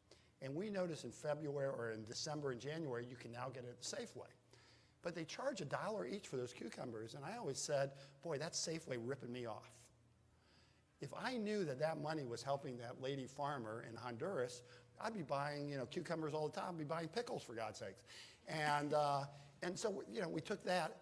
And we notice in February or in December and January, you can now get it at Safeway. But they charge $1 each for those cucumbers. And I always said, boy, that's Safeway ripping me off. If I knew that that money was helping that lady farmer in Honduras, I'd be buying, you know, cucumbers all the time. I'd be buying pickles, for God's sakes. And so, you know, we took that.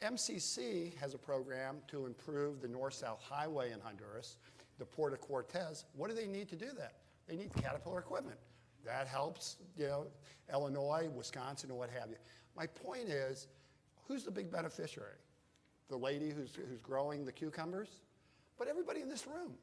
MCC has a program to improve the north-south highway in Honduras, the Port of Cortez. What do they need to do that? They need Caterpillar equipment. That helps, you know, Illinois, Wisconsin, and what have you. My point is, who's the big beneficiary? The lady who's growing the cucumbers? But everybody in this room.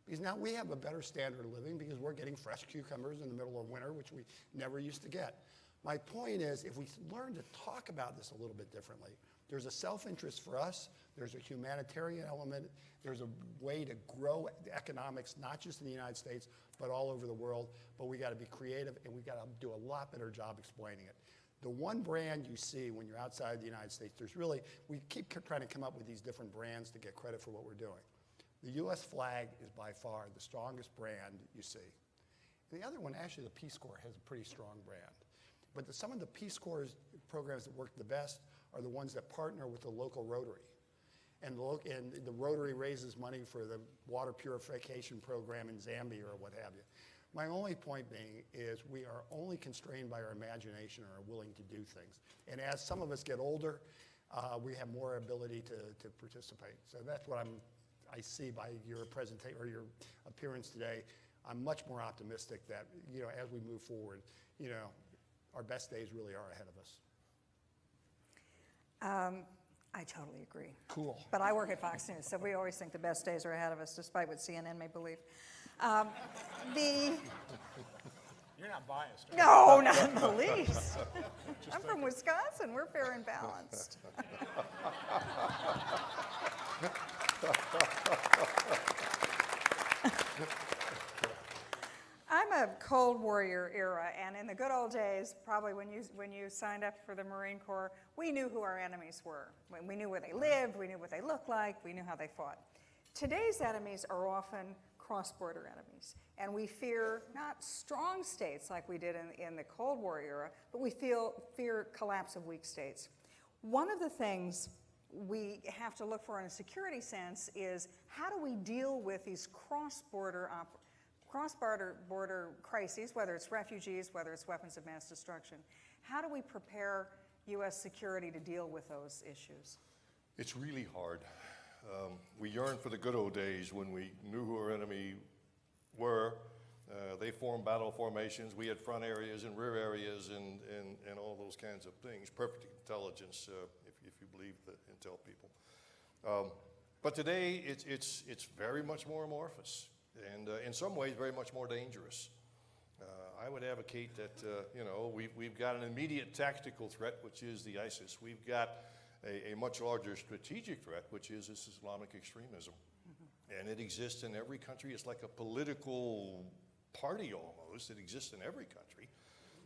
Because now we have a better standard of living because we're getting fresh cucumbers in the middle of winter, which we never used to get. My point is, if we learn to talk about this a little bit differently, there's a self-interest for us, there's a humanitarian element, there's a way to grow the economics, not just in the United States, but all over the world, but we gotta be creative and we gotta do a lot better job explaining it. The one brand you see when you're outside the United States, we keep trying to come up with these different brands to get credit for what we're doing. The US flag is by far the strongest brand you see. And the other one, actually the Peace Corps has a pretty strong brand. But some of the Peace Corps programs that work the best are the ones that partner with the local Rotary. And the Rotary raises money for the water purification program in Zambia or what have you. My only point being is we are only constrained by our imagination and are willing to do things. And as some of us get older, we have more ability to participate. So that's what I see by your presentation or your appearance today. I'm much more optimistic that, you know, as we move forward, you know, our best days really are ahead of us. I totally agree. Cool. But I work at Fox News, so we always think the best days are ahead of us, despite what CNN may believe. You're not biased. No, not in the least. I'm from Wisconsin. We're fair and balanced. I'm a Cold Warrior era, and in the good old days, probably when you signed up for the Marine Corps, we knew who our enemies were. We knew where they lived, we knew what they looked like, we knew how they fought. Today's enemies are often cross-border enemies, and we fear not strong states like we did in the Cold War era, but we fear collapse of weak states. One of the things we have to look for in a security sense is how do we deal with these cross-border crises, whether it's refugees, whether it's weapons of mass destruction. How do we prepare U.S. security to deal with those issues? It's really hard. We yearn for the good old days when we knew who our enemy were. They formed battle formations. We had front areas and rear areas and all those kinds of things. Perfect intelligence, if you believe the intel people. But today, it's very much more amorphous. And in some ways, very much more dangerous. I would advocate that, you know, we've got an immediate tactical threat, which is the ISIS. We've got a much larger strategic threat, which is this Islamic extremism. Mm-hmm. And it exists in every country. It's like a political party almost. It exists in every country.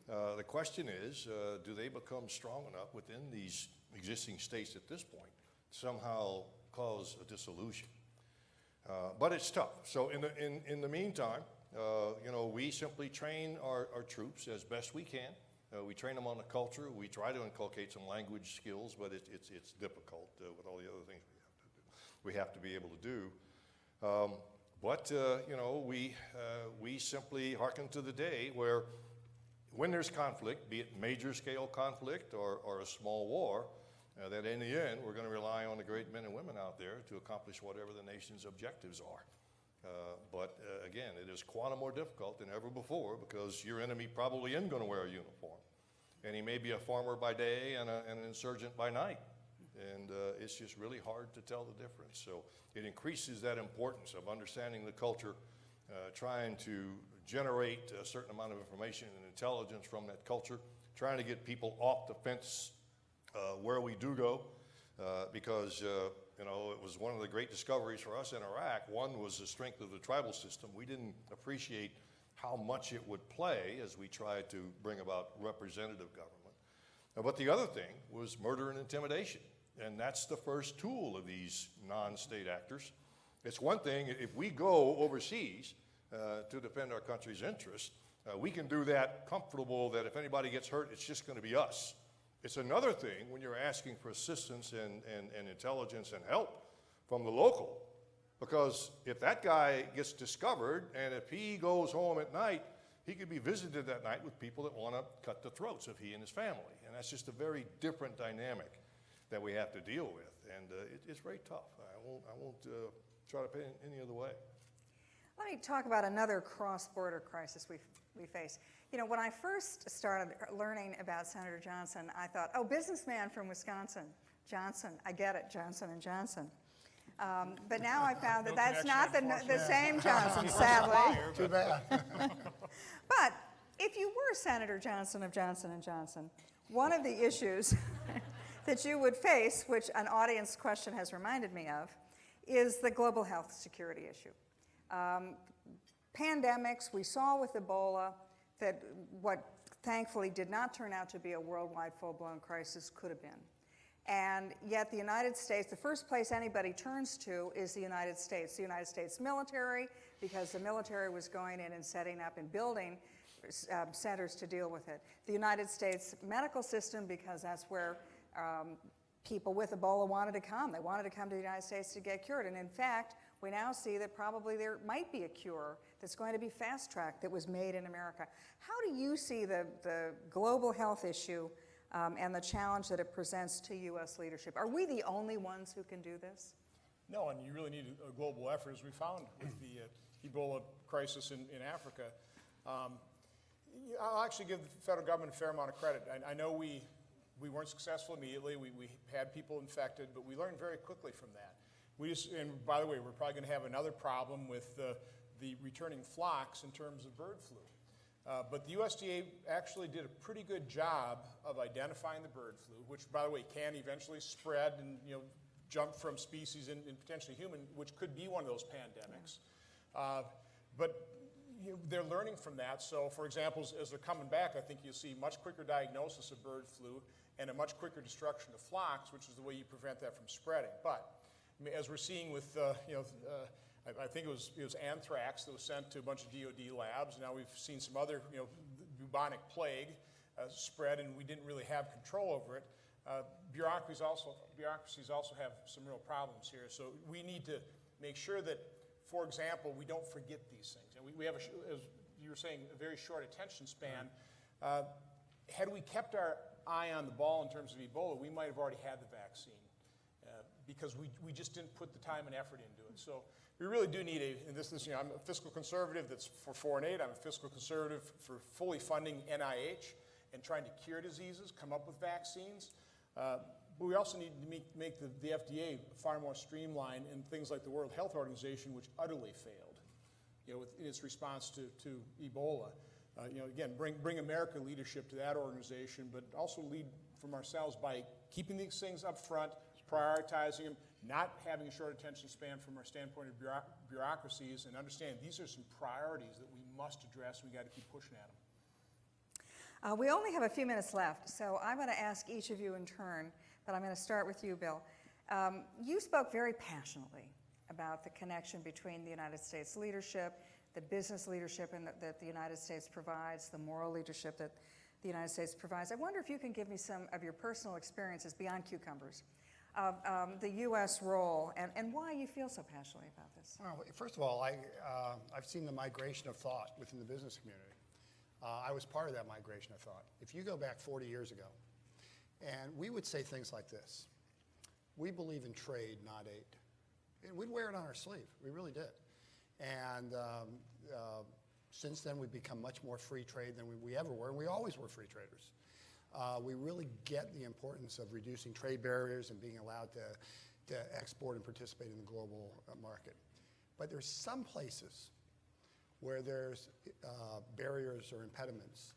The question is, do they become strong enough within these existing states at this point to somehow cause a dissolution? But it's tough. So in the meantime, you know, we simply train our troops as best we can We train them on the culture. We try to inculcate some language skills, but it's difficult with all the other things we have to be able to do. You know, we simply hearken to the day where when there's conflict, be it major scale conflict or a small war, that in the end, we're going to rely on the great men and women out there to accomplish whatever the nation's objectives are. Again, it is quite more difficult than ever before because your enemy probably isn't going to wear a uniform. And he may be a farmer by day and an insurgent by night. And it's just really hard to tell the difference. So it increases that importance of understanding the culture, trying to generate a certain amount of information and intelligence from that culture, trying to get people off the fence where we do go, because you know, it was one of the great discoveries for us in Iraq. One was the strength of the tribal system. We didn't appreciate how much it would play as we tried to bring about representative government. But the other thing was murder and intimidation. And that's the first tool of these non-state actors. It's one thing if we go overseas to defend our country's interests, we can do that comfortable that if anybody gets hurt, it's just going to be us. It's another thing when you're asking for assistance and intelligence and help from the local. Because if that guy gets discovered and if he goes home at night, he could be visited that night with people that want to cut the throats of he and his family. And that's just a very different dynamic that we have to deal with. And it's very tough. I won't try to put it any other way. Let me talk about another cross-border crisis we face. You know, when I first started learning about Senator Johnson, I thought, oh, businessman from Wisconsin, Johnson. I get it, Johnson & Johnson. But now I found that that's not the same Johnson, sadly. Too bad. But if you were Senator Johnson of Johnson & Johnson, one of the issues that you would face, which an audience question has reminded me of, is the global health security issue. Pandemics, we saw with Ebola that what thankfully did not turn out to be a worldwide full-blown crisis could have been. And yet the United States, the first place anybody turns to is the United States military, because the military was going in and setting up and building centers to deal with it. The United States medical system, because that's where people with Ebola wanted to come. They wanted to come to the United States to get cured. And in fact, we now see that probably there might be a cure that's going to be fast-tracked that was made in America. How do you see the global health issue and the challenge that it presents to U.S. leadership? Are we the only ones who can do this? No, and you really need a global effort, as we found with the Ebola crisis in Africa. I'll actually give the federal government a fair amount of credit. I know we weren't successful immediately. We had people infected, but we learned very quickly from that. And by the way, we're probably going to have another problem with the returning flocks in terms of bird flu. But the USDA actually did a pretty good job of identifying the bird flu, which, by the way, can eventually spread and jump from species and potentially human, which could be one of those pandemics. But they're learning from that. So, for example, as they're coming back, I think you'll see much quicker diagnosis of bird flu and a much quicker destruction of flocks, which is the way you prevent that from spreading. But as we're seeing with, I think it was anthrax that was sent to a bunch of DoD labs. Now we've seen some other, bubonic plague spread, and we didn't really have control over it. Bureaucracies also have some real problems here. So we need to make sure that, for example, we don't forget these things. And we have, as you were saying, a very short attention span. Had we kept our eye on the ball in terms of Ebola, we might have already had the vaccine. Because we just didn't put the time and effort into it. So we really do need I'm a fiscal conservative that's for foreign aid. I'm a fiscal conservative for fully funding NIH and trying to cure diseases, come up with vaccines. But we also need to make the FDA far more streamlined in things like the World Health Organization, which utterly failed, in its response to Ebola. Again, bring America leadership to that organization, but also lead from ourselves by keeping these things up front, prioritizing them, not having a short attention span from our standpoint of bureaucracies, and understand these are some priorities that we must address. We got to keep pushing at them. We only have a few minutes left, so I'm going to ask each of you in turn, but I'm going to start with you, Bill. You spoke very passionately about the connection between the United States leadership, the business leadership that the United States provides, the moral leadership that the United States provides. I wonder if you can give me some of your personal experiences beyond cucumbers of the U.S. role and why you feel so passionately about this. Well, first of all, I've seen the migration of thought within the business community. I was part of that migration of thought. If you go back 40 years ago, and we would say things like this: we believe in trade, not aid. And we'd wear it on our sleeve. We really did. And since then, we've become much more free trade than we ever were, and we always were free traders. We really get the importance of reducing trade barriers and being allowed to export and participate in the global market. But there's some places where there's barriers or impediments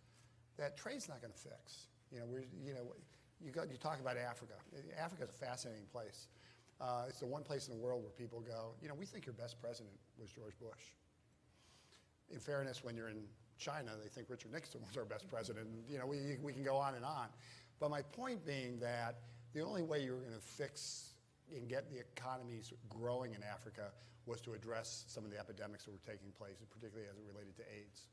that trade's not going to fix. You talk about Africa. Africa's a fascinating place. It's the one place in the world where people go, we think your best president was George Bush. In fairness, when you're in China, they think Richard Nixon was our best president. We can go on and on. But my point being that the only way you were going to fix and get the economies growing in Africa was to address some of the epidemics that were taking place, and particularly as it related to AIDS.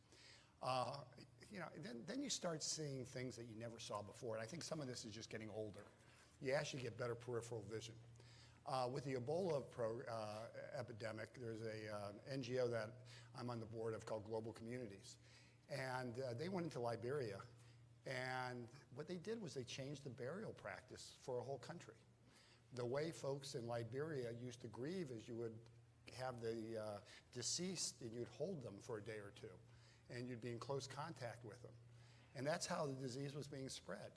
Then you start seeing things that you never saw before, and I think some of this is just getting older. You actually get better peripheral vision. With the Ebola epidemic, there's a NGO that I'm on the board of called Global Communities, and they went into Liberia, and what they did was they changed the burial practice for a whole country. The way folks in Liberia used to grieve is you would have the deceased and you'd hold them for a day or two, and you'd be in close contact with them. And that's how the disease was being spread.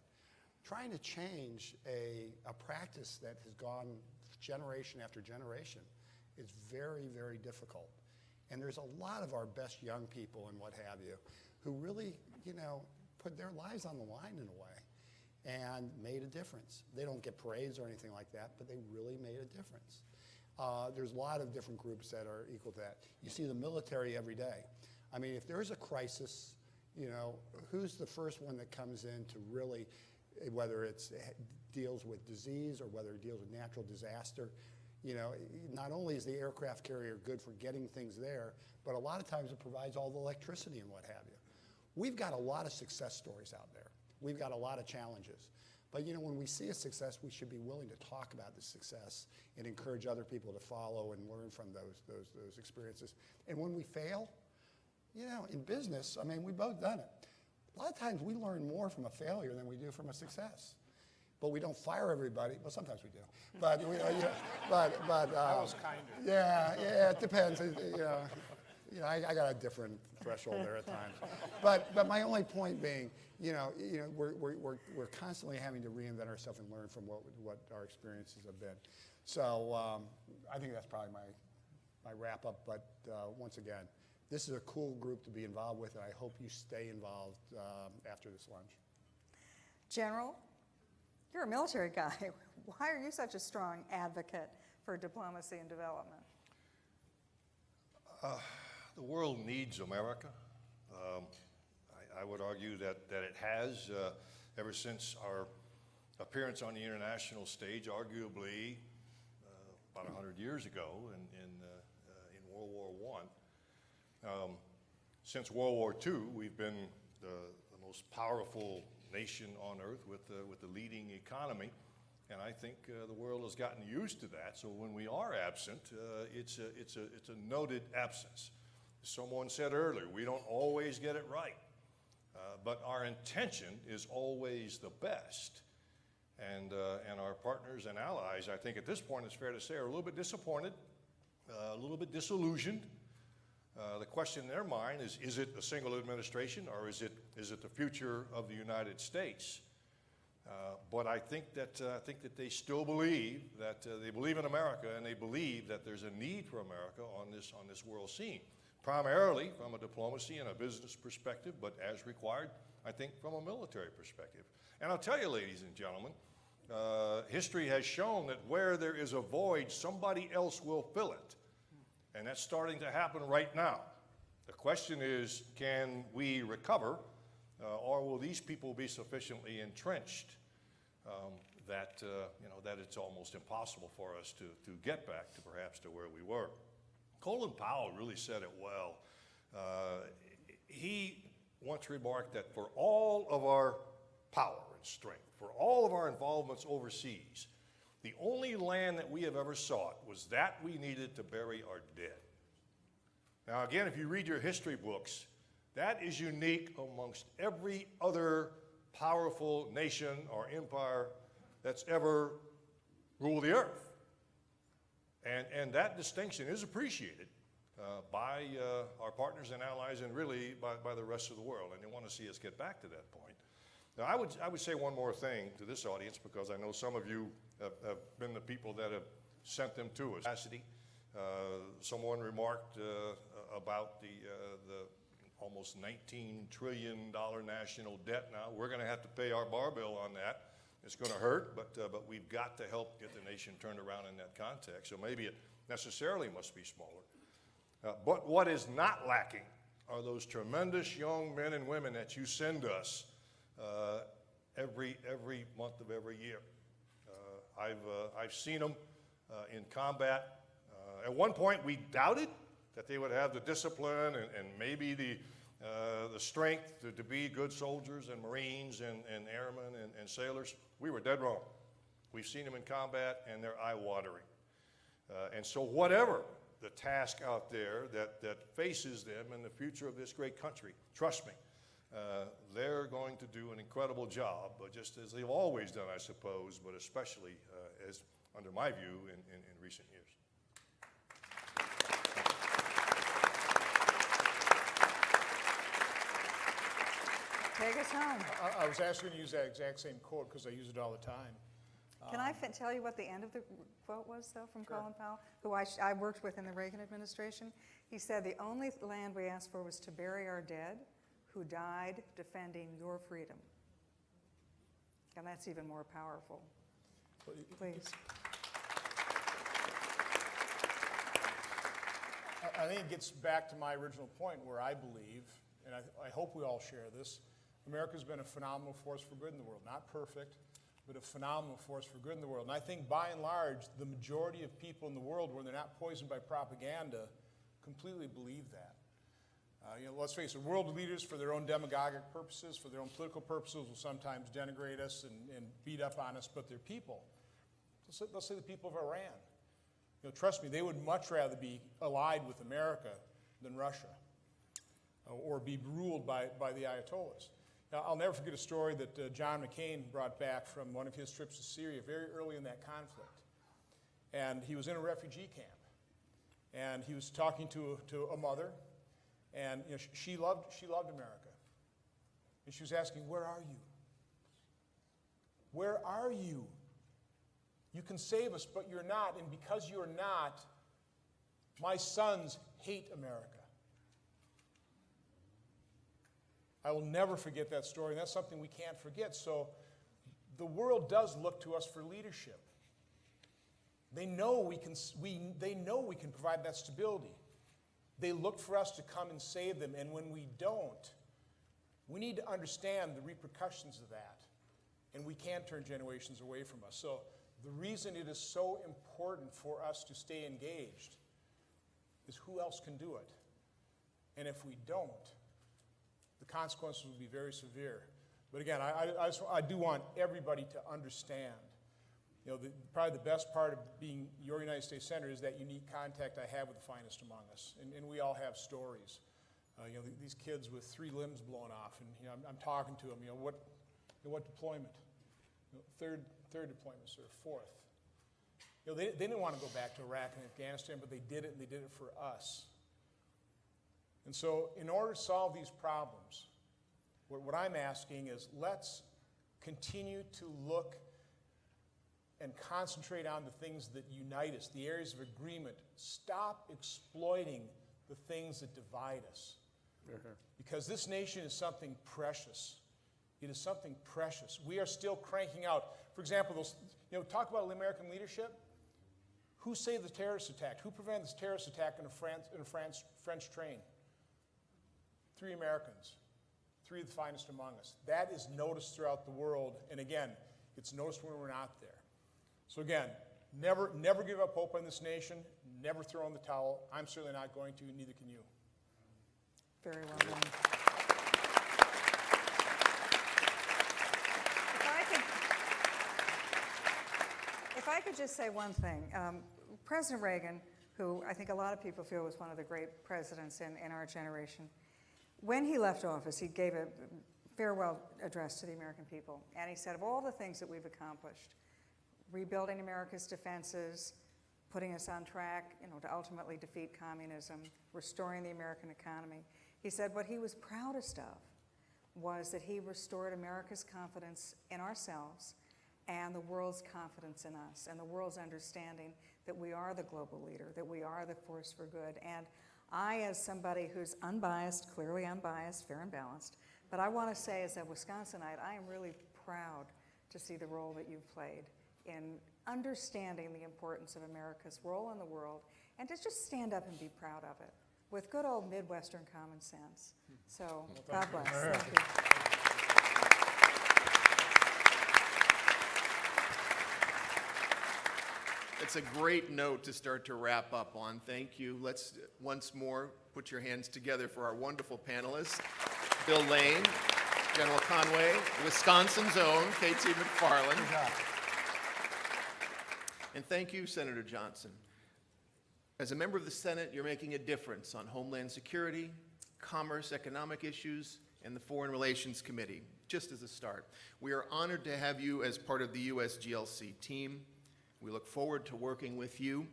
Trying to change a practice that has gone generation after generation is very, very difficult. And there's a lot of our best young people and what have you who really, put their lives on the line in a way and made a difference. They don't get parades or anything like that, but they really made a difference. There's a lot of different groups that are equal to that. You see the military every day. I mean, if there's a crisis, who's the first one that comes in to really, whether it deals with disease or whether it deals with natural disaster, not only is the aircraft carrier good for getting things there, but a lot of times it provides all the electricity and what have you. We've got a lot of success stories out there. We've got a lot of challenges. But when we see a success, we should be willing to talk about the success and encourage other people to follow and learn from those experiences. And when we fail, in business, I mean, we've both done it. A lot of times we learn more from a failure than we do from a success. But we don't fire everybody. Well, sometimes we do. But That was kinder. Yeah, it depends. I got a different threshold there at times. But my only point being, we're constantly having to reinvent ourselves and learn from what our experiences have been. So I think that's probably my wrap up. But once again, this is a cool group to be involved with, and I hope you stay involved after this lunch. General, you're a military guy. Why are you such a strong advocate for diplomacy and development? The world needs America. I would argue that it has ever since our appearance on the international stage, arguably about 100 years ago in World War I. Since World War II, we've been the most powerful nation on earth with the leading economy, and I think the world has gotten used to that. So when we are absent, it's a noted absence. Someone said earlier, we don't always get it right, but our intention is always the best. And our partners and allies, I think at this point it's fair to say, are a little bit disappointed, a little bit disillusioned. The question in their mind is it a single administration or is it the future of the United States? But I think that they still believe that they believe in America, and they believe that there's a need for America on this world scene, primarily from a diplomacy and a business perspective, but as required, I think, from a military perspective. And I'll tell you, ladies and gentlemen, history has shown that where there is a void, somebody else will fill it. And that's starting to happen right now. The question is, can we recover, or will these people be sufficiently entrenched that it's almost impossible for us to get back to perhaps to where we were? Colin Powell really said it well. He once remarked that for all of our power and strength, for all of our involvements overseas, the only land that we have ever sought was that we needed to bury our dead. Now again, if you read your history books, that is unique amongst every other powerful nation or empire that's ever ruled the earth. And that distinction is appreciated by our partners and allies, and really by the rest of the world. And they want to see us get back to that point. Now, I would say one more thing to this audience, because I know some of you have been the people that have sent them to us. Someone remarked about the almost $19 trillion national debt now. We're going to have to pay our bar bill on that. It's going to hurt, but we've got to help get the nation turned around in that context. So maybe it necessarily must be smaller. But what is not lacking are those tremendous young men and women that you send us every month of every year. I've seen them in combat. At one point, we doubted that they would have the discipline and maybe the strength to be good soldiers and Marines and airmen and sailors. We were dead wrong. We've seen them in combat, and they're eye-watering. And so whatever the task out there that faces them in the future of this great country, trust me, they're going to do an incredible job, just as they've always done, I suppose, but especially as under my view in recent years. Take us home. I was actually going to use that exact same quote because I use it all the time. Can I tell you what the end of the quote was, though, from Colin Powell, who I worked with in the Reagan administration? He said, "The only land we asked for was to bury our dead who died defending your freedom." And that's even more powerful. Please. I think it gets back to my original point where I believe, and I hope we all share this, America's been a phenomenal force for good in the world. Not perfect, but a phenomenal force for good in the world. And I think by and large, the majority of people in the world, when they're not poisoned by propaganda, completely believe that. Let's face it, world leaders for their own demagogic purposes, for their own political purposes, will sometimes denigrate us and beat up on us, but they're people. Let's say the people of Iran. Trust me, they would much rather be allied with America than Russia, or be ruled by the Ayatollahs. Now, I'll never forget a story that John McCain brought back from one of his trips to Syria very early in that conflict. And he was in a refugee camp. And he was talking to a mother, and she loved America. And she was asking, "Where are you? Where are you? You can save us, but you're not, and because you're not, my sons hate America." I will never forget that story, and that's something we can't forget. So the world does look to us for leadership. They know we can provide that stability. They look for us to come and save them, and when we don't, we need to understand the repercussions of that, and we can't turn generations away from us. So the reason it is so important for us to stay engaged is who else can do it? And if we don't, the consequences will be very severe. But again, I do want everybody to understand, probably the best part of being your United States Senator is that unique contact I have with the finest among us. And we all have stories. These kids with 3 limbs blown off, and I'm talking to them, what deployment? Third deployment, sir, 4th. They didn't want to go back to Iraq and Afghanistan, but they did it, and they did it for us. And so in order to solve these problems, what I'm asking is let's continue to look and concentrate on the things that unite us, the areas of agreement. Stop exploiting the things that divide us. Because this nation is something precious. It is something precious. We are still cranking out. For example, talk about American leadership. Who saved the terrorist attack? Who prevented this terrorist attack in a French train? 3 Americans, 3 of the finest among us. That is noticed throughout the world, and again, it's noticed when we're not there. So again, never give up hope on this nation, never throw in the towel. I'm certainly not going to, neither can you. Very well done. just say one thing. President Reagan, who I think a lot of people feel was one of the great presidents in our generation, when he left office, he gave a farewell address to the American people. And he said, of all the things that we've accomplished, rebuilding America's defenses, putting us on track, to ultimately defeat communism, restoring the American economy, he said what he was proudest of was that he restored America's confidence in ourselves and the world's confidence in us, and the world's understanding that we are the global leader, that we are the force for good. And I, as somebody who's unbiased, clearly unbiased, fair and balanced, but I want to say as a Wisconsinite, I am really proud to see the role that you've played in understanding the importance of America's role in the world, and to just stand up and be proud of it with good old Midwestern common sense. So, God bless. Thank you. It's a great note to start to wrap up on. Thank you. Let's once more put your hands together for our wonderful panelists. Bill Lane, General Conway, Wisconsin's own K.T. McFarland. And thank you, Senator Johnson. As a member of the Senate, you're making a difference on Homeland Security, commerce, economic issues, and the Foreign Relations Committee, just as a start. We are honored to have you as part of the USGLC team. We look forward to working with you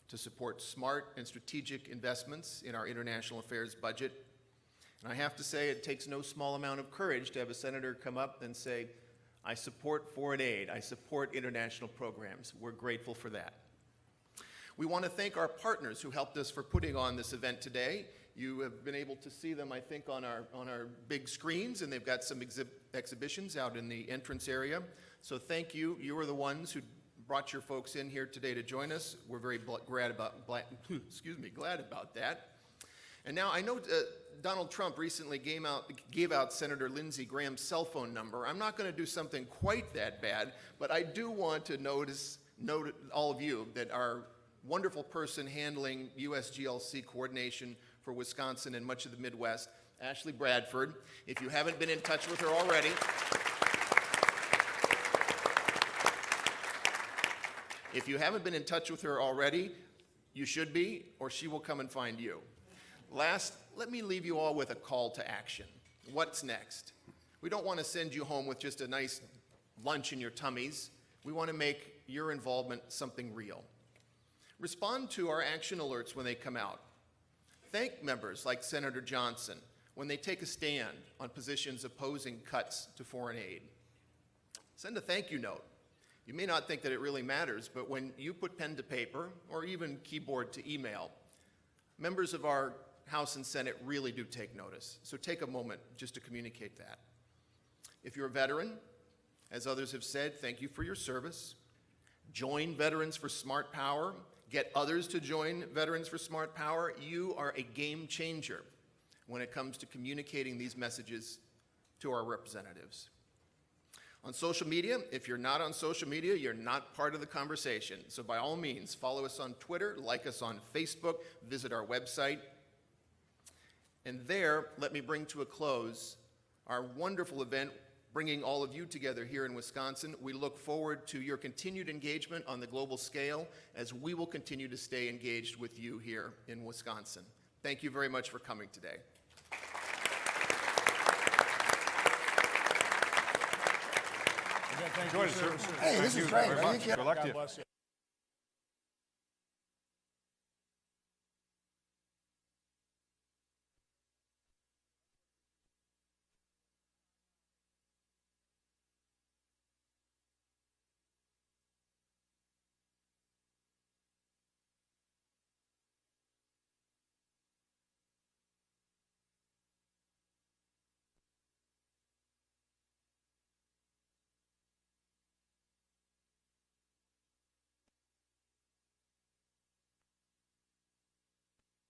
to support smart and strategic investments in our international affairs budget. And I have to say, it takes no small amount of courage to have a senator come up and say, I support foreign aid, I support international programs. We're grateful for that. We want to thank our partners who helped us for putting on this event today. You have been able to see them, I think, on our big screens, and they've got some exhibitions out in the entrance area. So thank you. You are the ones who brought your folks in here today to join us. We're very glad about that. And now I know Donald Trump recently gave out Senator Lindsey Graham's cell phone number. I'm not going to do something quite that bad, but I do want to note all of you that our wonderful person handling USGLC coordination for Wisconsin and much of the Midwest, Ashley Bradford. If you haven't been in touch with her already, you should be, or she will come and find you. Last, let me leave you all with a call to action. What's next? We don't want to send you home with just a nice lunch in your tummies. We want to make your involvement something real. Respond to our action alerts when they come out. Thank members like Senator Johnson when they take a stand on positions opposing cuts to foreign aid. Send a thank you note. You may not think that it really matters, but when you put pen to paper or even keyboard to email, members of our House and Senate really do take notice. So take a moment just to communicate that. If you're a veteran, as others have said, thank you for your service. Join Veterans for Smart Power. Get others to join Veterans for Smart Power. You are a game changer when it comes to communicating these messages to our representatives. On social media, if you're not on social media, you're not part of the conversation. So by all means, follow us on Twitter, like us on Facebook, visit our website. And there, let me bring to a close our wonderful event bringing all of you together here in Wisconsin. We look forward to your continued engagement on the global scale as we will continue to stay engaged with you here in Wisconsin. Thank you very much for coming today. Enjoy the service. Hey, this is great. Good luck to you.